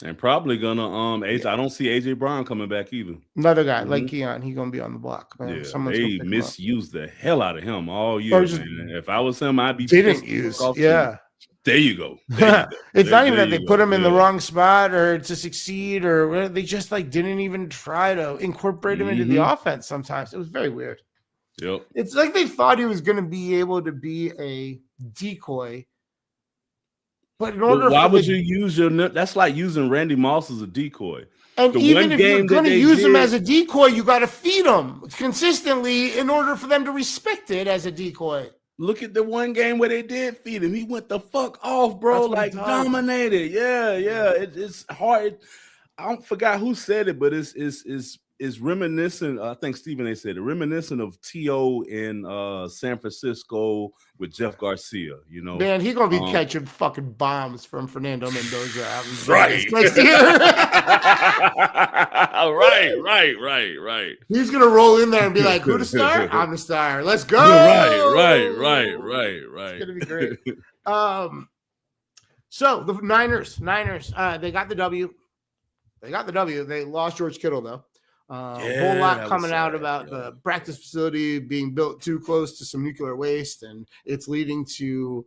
And probably gonna I don't see AJ Brown coming back either. Another guy like Keon, he's gonna be on the block. Man. Yeah, they misused the hell out of him all year. Man. If I was him, I'd be didn't use. Yeah. There you go. It's not even that they put him in the wrong spot or to succeed, or they just didn't even try to incorporate him into the offense. Sometimes it was very weird. Yep. It's like they thought he was going to be able to be a decoy, but in order, why would you use that's like using Randy Moss as a decoy. And even if you're going to use him as a decoy, you got to feed him consistently in order for them to respect it as a decoy. Look at the one game where they did feed him. He went the fuck off, bro. Dominated. Yeah. It's hard. I forgot who said it, but it's reminiscent. I think Stephen A. said it. Reminiscent of T.O. in San Francisco with Jeff Garcia. Man, he's gonna be catching fucking bombs from Fernando Mendoza out in right next year. right. He's gonna roll in there and be like, "Who the star? I'm the star. Let's go!" Right. It's gonna be great. So the Niners, they got the W. They lost George Kittle though. A whole lot coming out about the practice facility being built too close to some nuclear waste, and it's leading to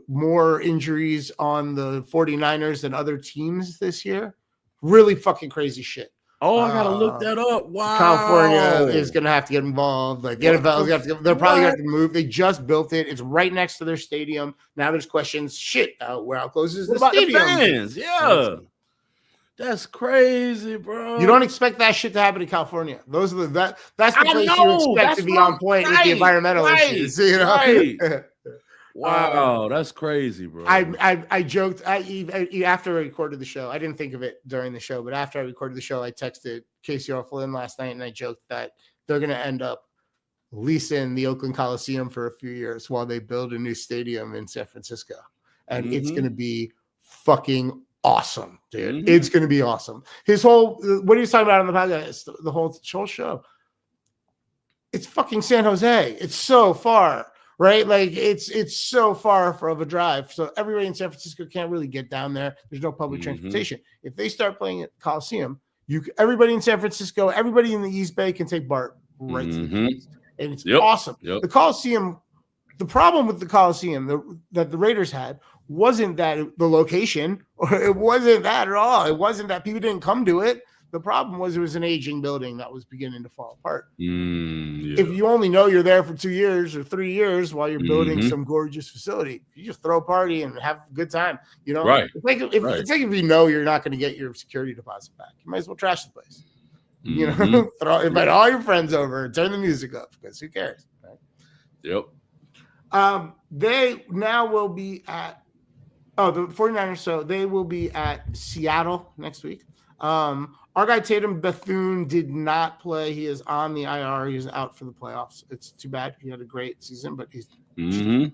more injuries on the 49ers than other teams this year. Really fucking crazy shit. Oh, I gotta look that up. Wow. California is gonna have to get involved. Like the NFL, they're probably gonna have to move. They just built it. It's right next to their stadium. Now there's questions. Shit, how close is the stadium? The fans? Yeah. That's crazy, bro. You don't expect that shit to happen in California. That's the place you expect to be on point with the environmental issues. Wow, that's crazy, bro. I joked. After I recorded the show, I didn't think of it during the show, but after I recorded the show, I texted Casey O'Flynn last night, and I joked that they're going to end up leasing the Oakland Coliseum for a few years while they build a new stadium in San Francisco, and it's going to be fucking awesome, dude. It's going to be awesome. His whole, what he was talking about on the podcast, the whole show, it's fucking San Jose. It's so far, right? Like it's so far of a drive. So everybody in San Francisco can't really get down there. There's no public transportation. If they start playing at Coliseum, everybody in San Francisco, everybody in the East Bay can take BART right to the games. And it's awesome. The Coliseum, the problem with the Coliseum that the Raiders had wasn't that the location, or it wasn't that at all. It wasn't that people didn't come to it. The problem was it was an aging building that was beginning to fall apart. If you only know you're there for 2 years or 3 years while you're building some gorgeous facility, you just throw a party and have a good time. You know, right? It's like if you know you're not going to get your security deposit back, you might as well trash the place. You know, invite all your friends over and turn the music up because who cares? Right? Yep. They now will be at the 49ers. So they will be at Seattle next week. Our guy Tatum Bethune did not play. He is on the IR. He's out for the playoffs. It's too bad. He had a great season, but he's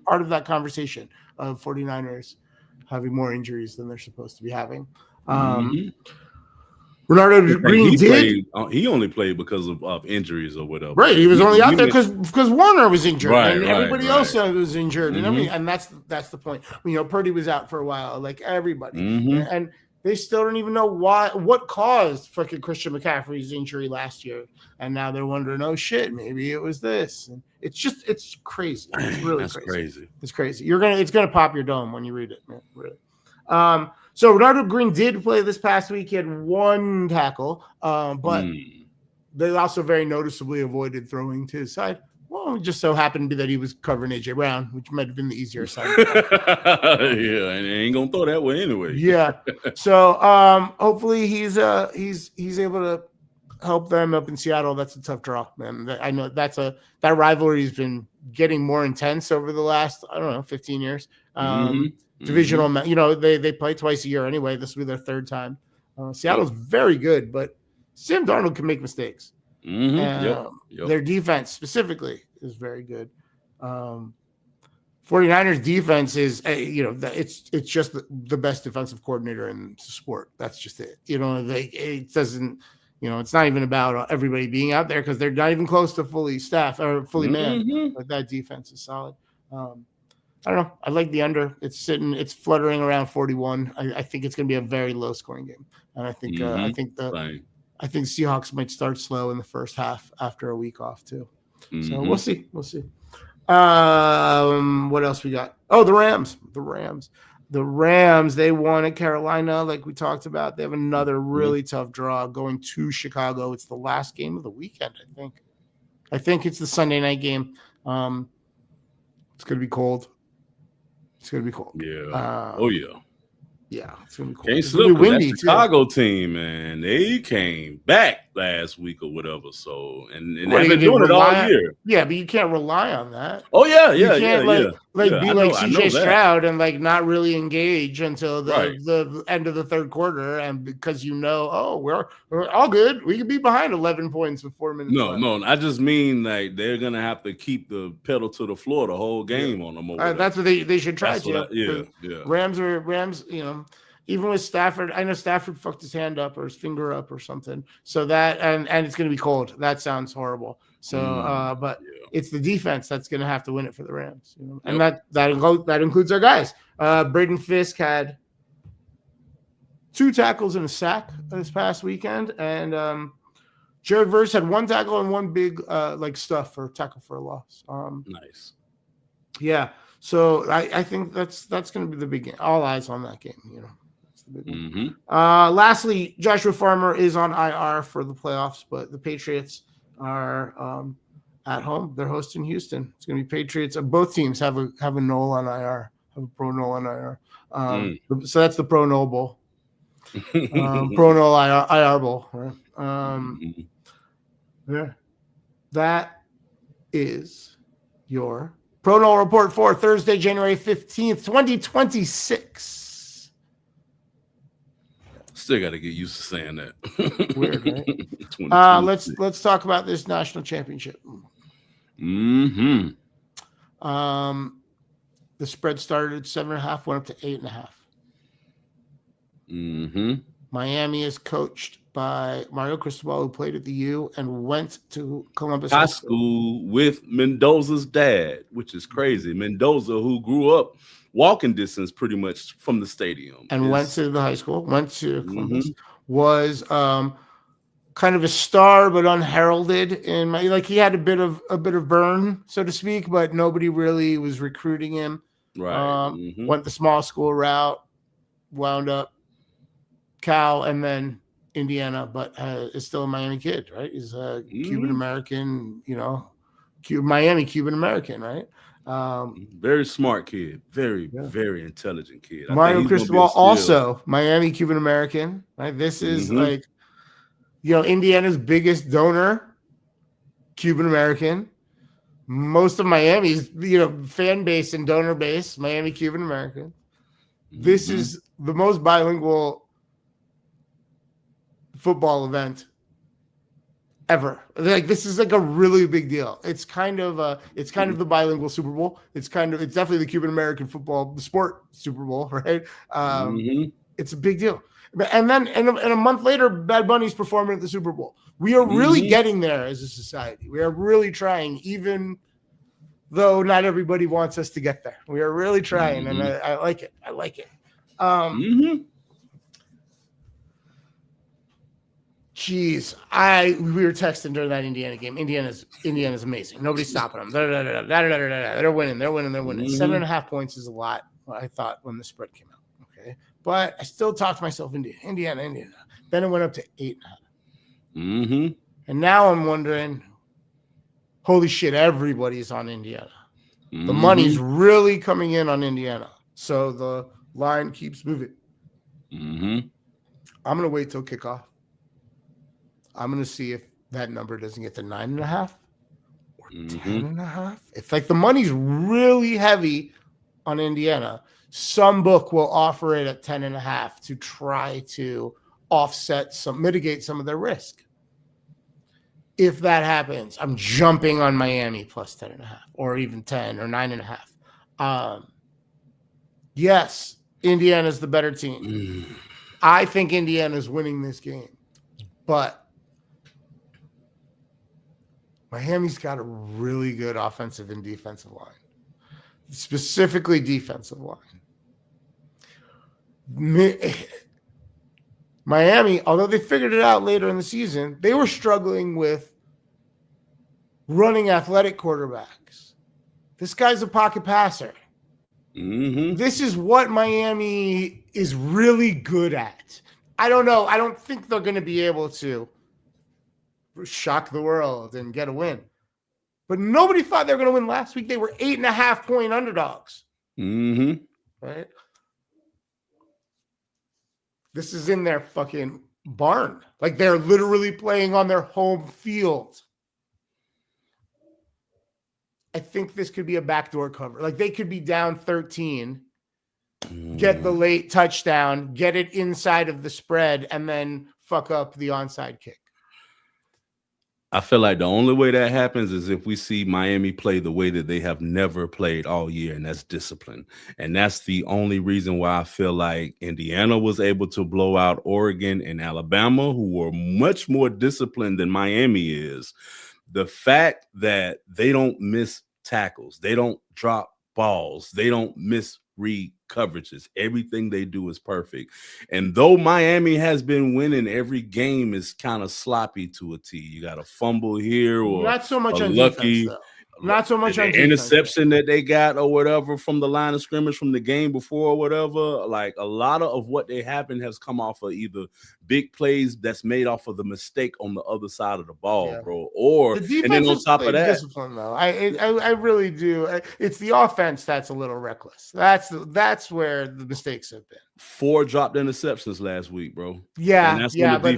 part of that conversation of 49ers having more injuries than they're supposed to be having. Renardo Green he only played because of injuries or whatever. Right. He was only out there because Warner was injured and everybody else was injured and everything. And that's the point. You know, Purdy was out for a while, like everybody. And they still don't even know what caused fucking Christian McCaffrey's injury last year. And now they're wondering, oh shit, maybe it was this. And it's crazy. It's really crazy. It's crazy. It's gonna pop your dome when you read it, man. Really. So Renardo Green did play this past week. He had 1 tackle, but they also very noticeably avoided throwing to his side. Well, it just so happened to be that he was covering AJ Brown, which might have been the easier side. And he ain't gonna throw that way anyway. Yeah. So hopefully he's able to help them up in Seattle. That's a tough draw, man. I know that rivalry has been getting more intense over the last 15 years. Divisional, you know, they play twice a year anyway. This will be their 3rd time. Seattle's very good, but Sam Darnold can make mistakes. Their defense specifically is very good. 49ers defense is, it's just the best defensive coordinator in the sport. That's just it. You know, it doesn't, it's not even about everybody being out there because they're not even close to fully staffed or fully manned. But that defense is solid. I don't know. I like the under. It's fluttering around 41. I think it's going to be a very low scoring game. And I think, I think Seahawks might start slow in the first half after a week off too. So we'll see. What else we got? Oh, the Rams. They won at Carolina, like we talked about. They have another really tough draw going to Chicago. It's the last game of the weekend, I think. I think it's the Sunday night game. It's going to be cold. Yeah. Yeah, it's gonna be cool. Can't slip windy. That Chicago team, man, they came back last week or whatever. So and they've been doing it all year. Yeah, but you can't rely on that. Oh yeah. Be like CJ Stroud and like not really engage until the end of the 3rd quarter, and because we're all good. We could be behind 11 points with 4 minutes. No. I just mean like they're gonna have to keep the pedal to the floor the whole game on them. That's what they should try to. Rams. Even with Stafford, I know Stafford fucked his hand up or his finger up or something. So that and it's going to be cold. That sounds horrible. So, but it's the defense that's going to have to win it for the Rams. And that includes our guys. Braden Fisk had 2 tackles and a sack this past weekend, and Jared Verse had 1 tackle and 1 big stuff for tackle for a loss. Nice. Yeah. So I think that's going to be the big game. All eyes on that game. Lastly, Joshua Farmer is on IR for the playoffs, but the Patriots are at home. They're hosting Houston. It's going to be Patriots. Both teams have a Noel on IR, have a pro Noel on IR. So that's the pro Noel Bowl. Pro Noel IR Bowl. Right? Yeah, that is your Pro Noel report for Thursday, January 15th, 2026. Still got to get used to saying that. Weird, right? Let's talk about this national championship. The spread started at 7.5, went up to 8.5. Miami is coached by Mario Cristobal, who played at the U and went to Columbus High school with Mendoza's dad, which is crazy. Mendoza, who grew up walking distance pretty much from the stadium. And went to the high school, went to Columbus, was kind of a star but unheralded in like he had a bit of burn, so to speak, but nobody really was recruiting him. Right. Went the small school route, wound up Cal and then Indiana, but is still a Miami kid, right? He's a Cuban American, Miami Cuban American, right? Very smart kid, very intelligent kid. Mario Cristobal also Miami Cuban American, right? This is like, Indiana's biggest donor, Cuban American. Most of Miami's, fan base and donor base, Miami Cuban American. This is the most bilingual football event ever. Like, this is like a really big deal. It's kind of the bilingual Super Bowl. It's definitely the Cuban American football, the sport Super Bowl, right? It's a big deal. And then a month later, Bad Bunny's performing at the Super Bowl. We are really getting there as a society. We are really trying, even though not everybody wants us to get there. We are really trying, and I like it. I like it. Geez, we were texting during that Indiana game. Indiana's amazing. Nobody's stopping them. They're winning. 7.5 points is a lot, I thought, when the spread came out. Okay, but I still talked to myself, Indiana. Then it went up to 8.5. And now I'm wondering, holy shit, everybody's on Indiana. The money's really coming in on Indiana, so the line keeps moving. I'm gonna wait till kickoff. I'm going to see if that number doesn't get to 9.5 or 10.5. If like the money's really heavy on Indiana, some book will offer it at 10.5 to try to mitigate some of their risk. If that happens, I'm jumping on Miami plus 10.5 or even 10 or 9.5. Yes, Indiana's the better team. I think Indiana's winning this game, but Miami's got a really good offensive and defensive line, specifically defensive line. Miami, although they figured it out later in the season, they were struggling with running athletic quarterbacks. This guy's a pocket passer. This is what Miami is really good at. I don't know. I don't think they're going to be able to shock the world and get a win. But nobody thought they were going to win last week. They were 8.5 point underdogs. Right? This is in their fucking barn. Like, they're literally playing on their home field. I think this could be a backdoor cover. Like, they could be down 13, get the late touchdown, get it inside of the spread, and then fuck up the onside kick. I feel like the only way that happens is if we see Miami play the way that they have never played all year, and that's discipline. And that's the only reason why I feel like Indiana was able to blow out Oregon and Alabama, who were much more disciplined than Miami is. The fact that they don't miss tackles, they don't drop balls, they don't miss read coverages. Everything they do is perfect. And though Miami has been winning, every game is kind of sloppy to a T. You got a fumble here or not so much on lucky defense, though. Not so much on interception that they got or whatever from the line of scrimmage from the game before or whatever. Like, a lot of what they happen has come off of either big plays that's made off of the mistake on the other side of the ball, bro. Or the and then on top of that, discipline though. I really do. It's the offense that's a little reckless. That's where the mistakes have been. 4 dropped interceptions last week, bro. Yeah, but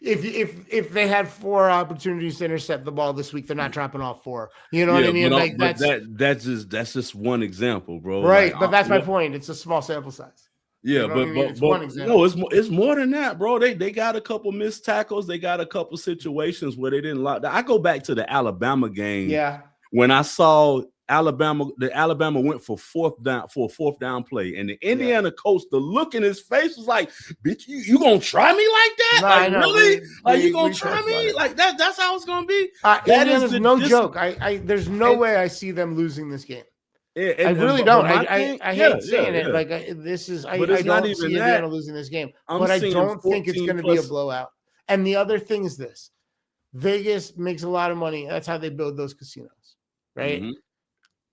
if they had 4 opportunities to intercept the ball this week, they're not dropping off 4. You know what I mean? But that's just one example, bro. Right, like, but that's my point. It's a small sample size. Yeah, you know but no, it's more than that, bro. They got a couple missed tackles. They got a couple situations where they didn't lock. I go back to the Alabama game. Yeah. When I saw Alabama went for a fourth down play, and the Indiana coach, the look in his face was like, "Bitch, you gonna try me like that? No, like really? You gonna try me like that? That's how it's gonna be." Indiana's no joke. There's no way I see them losing this game. I really don't. I hate saying it. Like this is. I don't see Indiana losing this game, but I don't think it's going to be a blowout. And the other thing is this: Vegas makes a lot of money. That's how they build those casinos, right? Mm-hmm.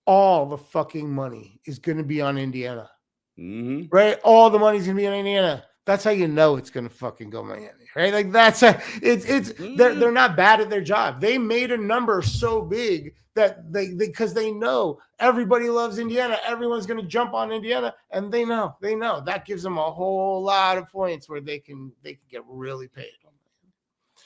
All the fucking money is going to be on Indiana, right? All the money's going to be on Indiana. That's how you know it's going to fucking go Miami, right? Like they're not bad at their job. They made a number so big that because they know everybody loves Indiana, everyone's going to jump on Indiana, and they know that gives them a whole lot of points where they can get really paid.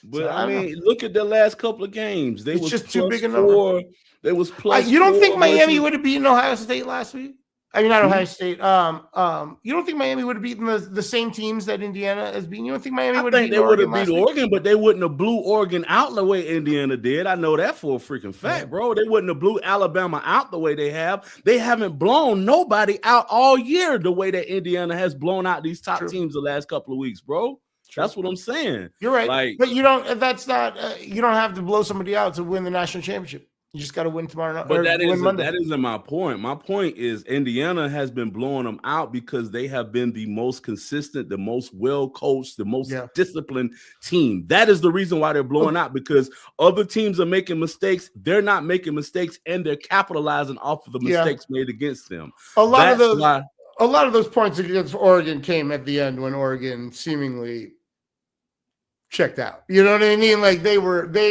But so, I mean, look at the last couple of games. They was just too big a number. They was plus. You don't think Miami would have beaten Ohio State last week? I mean, not Ohio State. You don't think Miami would have beaten the same teams that Indiana has beaten? You don't think Miami would have beaten Oregon? They would have beat Oregon, but they wouldn't have blew Oregon out the way Indiana did. I know that for a freaking fact, bro. They wouldn't have blew Alabama out the way they have. They haven't blown nobody out all year the way that Indiana has blown out these top teams the last couple of weeks, bro. That's what I'm saying. You're right. But you don't. That's not. You don't have to blow somebody out to win the national championship. You just got to win tomorrow night. But that isn't my point. My point is Indiana has been blowing them out because they have been the most consistent, the most well-coached, the most disciplined team. That is the reason why they're blowing out, because other teams are making mistakes. They're not making mistakes, and they're capitalizing off of the mistakes made against them. A lot of those points against Oregon came at the end when Oregon seemingly checked out. You know what I mean? Like they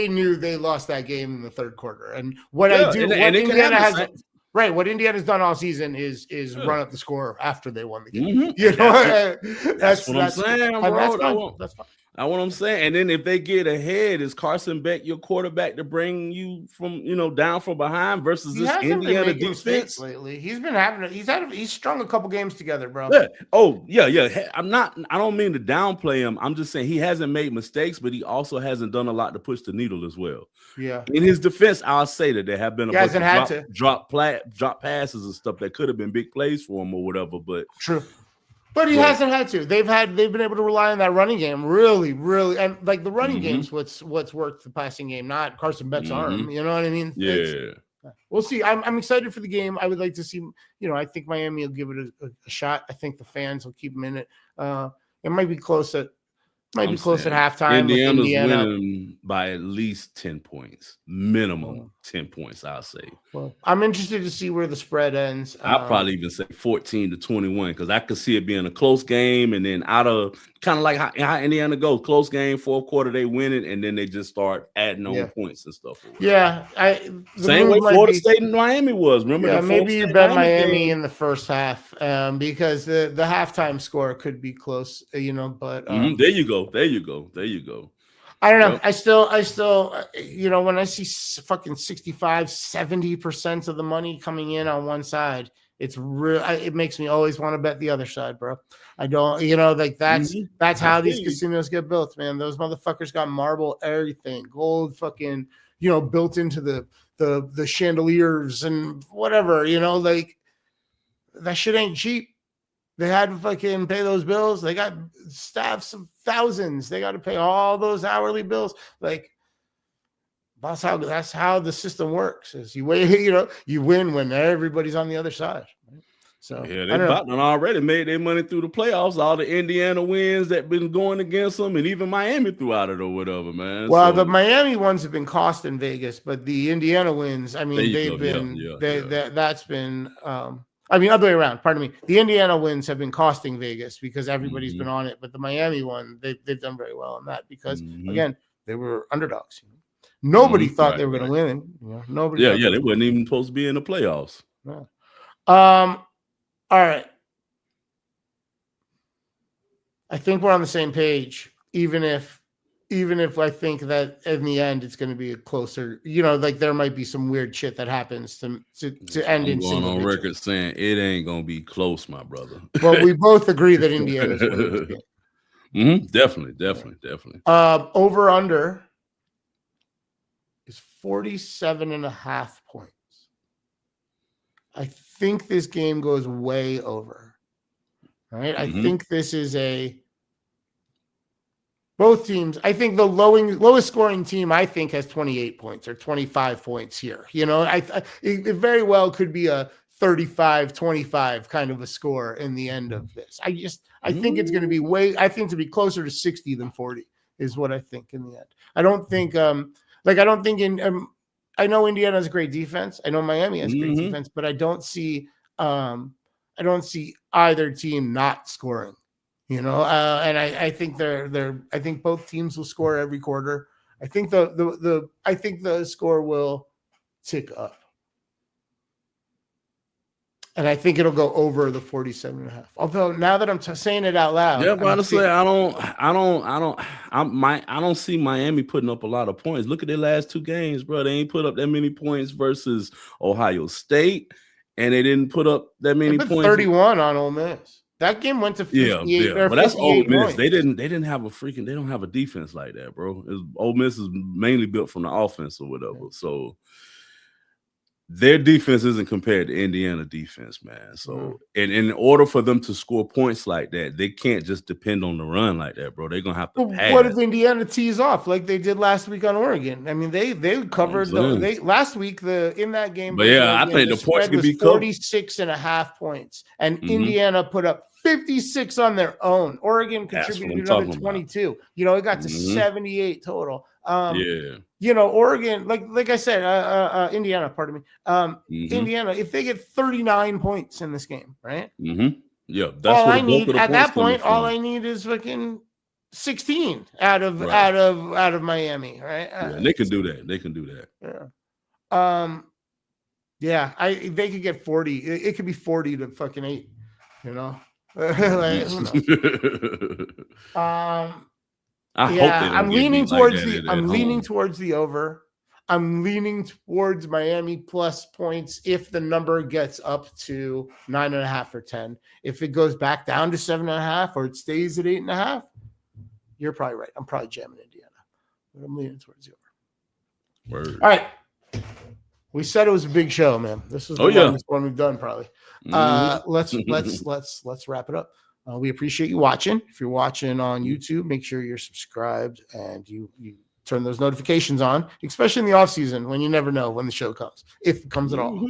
knew they lost that game in the third quarter. And what Indiana's done all season is run up the score after they won the game. You know, that's what I'm saying, bro. That's fine. That's what I'm saying. And then if they get ahead, is Carson Beck your quarterback to bring you from down from behind versus this Indiana defense lately? He's strung a couple games together, bro. Yeah. Oh, yeah. I don't mean to downplay him. I'm just saying he hasn't made mistakes, but he also hasn't done a lot to push the needle as well. Yeah. In his defense, I'll say that there have been drop passes and stuff that could have been big plays for him or whatever. But true. But he hasn't had to. They've been able to rely on that running game, really, and like the running game's what's worked the passing game, not Carson Beck's arm. You know what I mean? Yeah. We'll see. I'm excited for the game. I would like to see. I think Miami will give it a shot. I think the fans will keep them in it. It might be close at halftime. Indiana's winning by at least 10 points, minimum 10 points. I'll say. Well, I'm interested to see where the spread ends. I'll probably even say 14-21 because I could see it being a close game, and then out of kind of like how Indiana goes, close game, fourth quarter they win it, and then they just start adding on points and stuff. Yeah, same way Florida State and Miami was. Remember? Yeah, maybe you bet Miami in the first half because the halftime score could be close. But there you go. I don't know. Yep. I still, when I see fucking 65-70% of the money coming in on one side, it's real. It makes me always want to bet the other side, bro. I don't, that's how these casinos get built, man. Those motherfuckers got marble, everything, gold, fucking, built into the chandeliers and whatever, like that shit ain't cheap. They had to fucking pay those bills. They got staffs of thousands. They got to pay all those hourly bills. Like that's how the system works. Is you win when everybody's on the other side. Right? So they already made their money through the playoffs. All the Indiana wins that been going against them, and even Miami throughout it or whatever, man. Well, the Miami ones have been costing Vegas, but the Indiana wins. I mean, that's been. Other way around. Pardon me. The Indiana wins have been costing Vegas because everybody's been on it, but the Miami one, they've done very well on that because again, they were underdogs. Nobody thought they were going to win. Nobody. Yeah, they weren't even supposed to be in the playoffs. No. All right. I think we're on the same page, even if I think that in the end it's going to be a closer, like there might be some weird shit that happens to end in single digits. I'm going on record saying it ain't going to be close, my brother. But we both agree that Indiana's winning the game. Definitely. Over under is 47.5 points. I think this game goes way over. All right. I think this is both teams. I think the lowest scoring team, I think, has 28 points or 25 points here. It very well could be a 35-25 kind of a score in the end of this. I think it's going to be I think it's to be closer to 60 than 40 is what I think in the end. I don't think I know Indiana has a great defense. I know Miami has great defense, but I don't see either team not scoring. And I think I think both teams will score every quarter. I think the score will tick up. And I think it'll go over the 47.5. Although now that I'm saying it out loud, yeah, but honestly, I don't see Miami putting up a lot of points. Look at their last two games, bro. They ain't put up that many points versus Ohio State, and they didn't put up that many points. 31 on Ole Miss. That game went to 58. Yeah. But that's Ole Miss. They don't have a defense like that, bro. Ole Miss is mainly built from the offense or whatever. Yeah. So their defense isn't compared to Indiana defense, man. So, and in order for them to score points like that, they can't just depend on the run like that, bro. They're gonna have to pass. What if Indiana tees off like they did last week on Oregon? I mean, they covered last week in that game. But yeah, I think the points could be 46.5 points, and Indiana put up 56 on their own. Oregon contributed another 22. It got to 78 total. Oregon, like I said, Indiana, pardon me. Indiana, if they get 39 points in this game, right? Yeah, that's all I need at that point. All I need is fucking 16 out of Miami, right? And they can do that. They can do that. Yeah. They could get 40. It could be 40 to fucking 8. Who knows? I'm leaning towards the over. I'm leaning towards Miami plus points if the number gets up to 9.5 or 10. If it goes back down to 7.5 or it stays at 8.5, you're probably right. I'm probably jamming Indiana, but I'm leaning towards the over. Word. All right. We said it was a big show, man. This is the longest one we've done, probably. Let's wrap it up. We appreciate you watching. If you're watching on YouTube, make sure you're subscribed and you turn those notifications on, especially in the off season when you never know when the show comes, if it comes at all.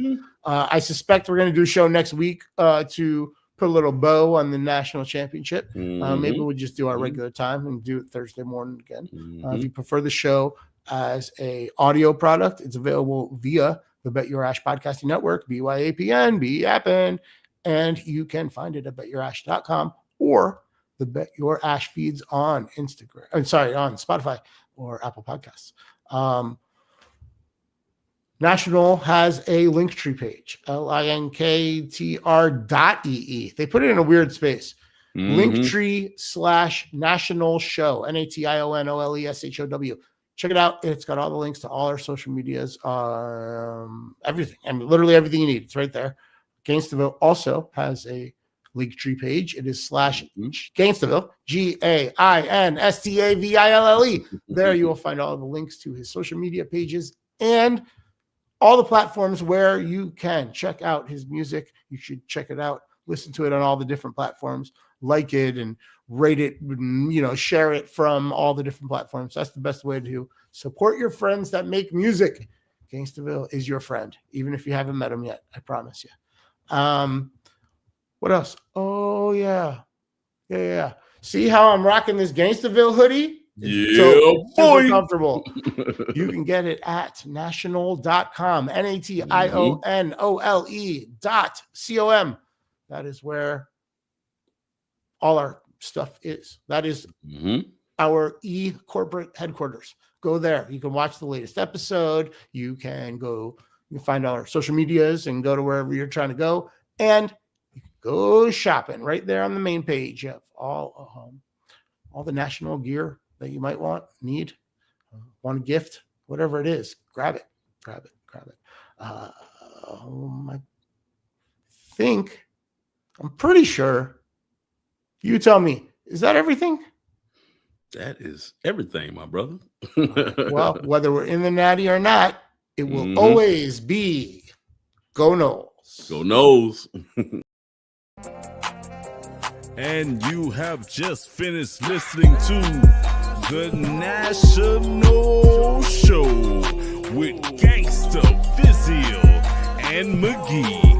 I suspect we're going to do a show next week to put a little bow on the national championship. Maybe we'll just do our regular time and do it Thursday morning again. If you prefer the show as a audio product, it's available via the Bet Your Ash Podcasting Network, BYAPN, BYAPN, and you can find it at betyourash.com or the Bet Your Ash feeds on on Spotify or Apple Podcasts. National has a Linktree page, linktr.ee. They put it in a weird space. Linktree/National Show, NATIONOLESHOW. Check it out. It's got all the links to all our social medias, everything. I mean, literally everything you need. It's right there. Gangsterville also has a Linktree page. It is /Gangsterville, GAINSTAVILLE. There you will find all the links to his social media pages and all the platforms where you can check out his music. You should check it out. Listen to it on all the different platforms. Like it and rate it, share it from all the different platforms. That's the best way to support your friends that make music. Gangsterville is your friend, even if you haven't met him yet. I promise you. What else? Oh, yeah. See how I'm rocking this Gangsterville hoodie? Yeah, boy. Super comfortable. You can get it at national.com, nationole.com. That is where all our stuff is. That is our corporate headquarters. Go there. You can watch the latest episode. You can find our social medias and go to wherever you're trying to go. And you can go shopping right there on the main page of all the national gear that you might need a gift, whatever it is. Grab it. I'm pretty sure. You tell me, is that everything? That is everything, my brother. Well, whether we're in the natty or not, it will always be Go Noles. Go Noles. And you have just finished listening to the National Show with Gangsta, Fizil, and McGee.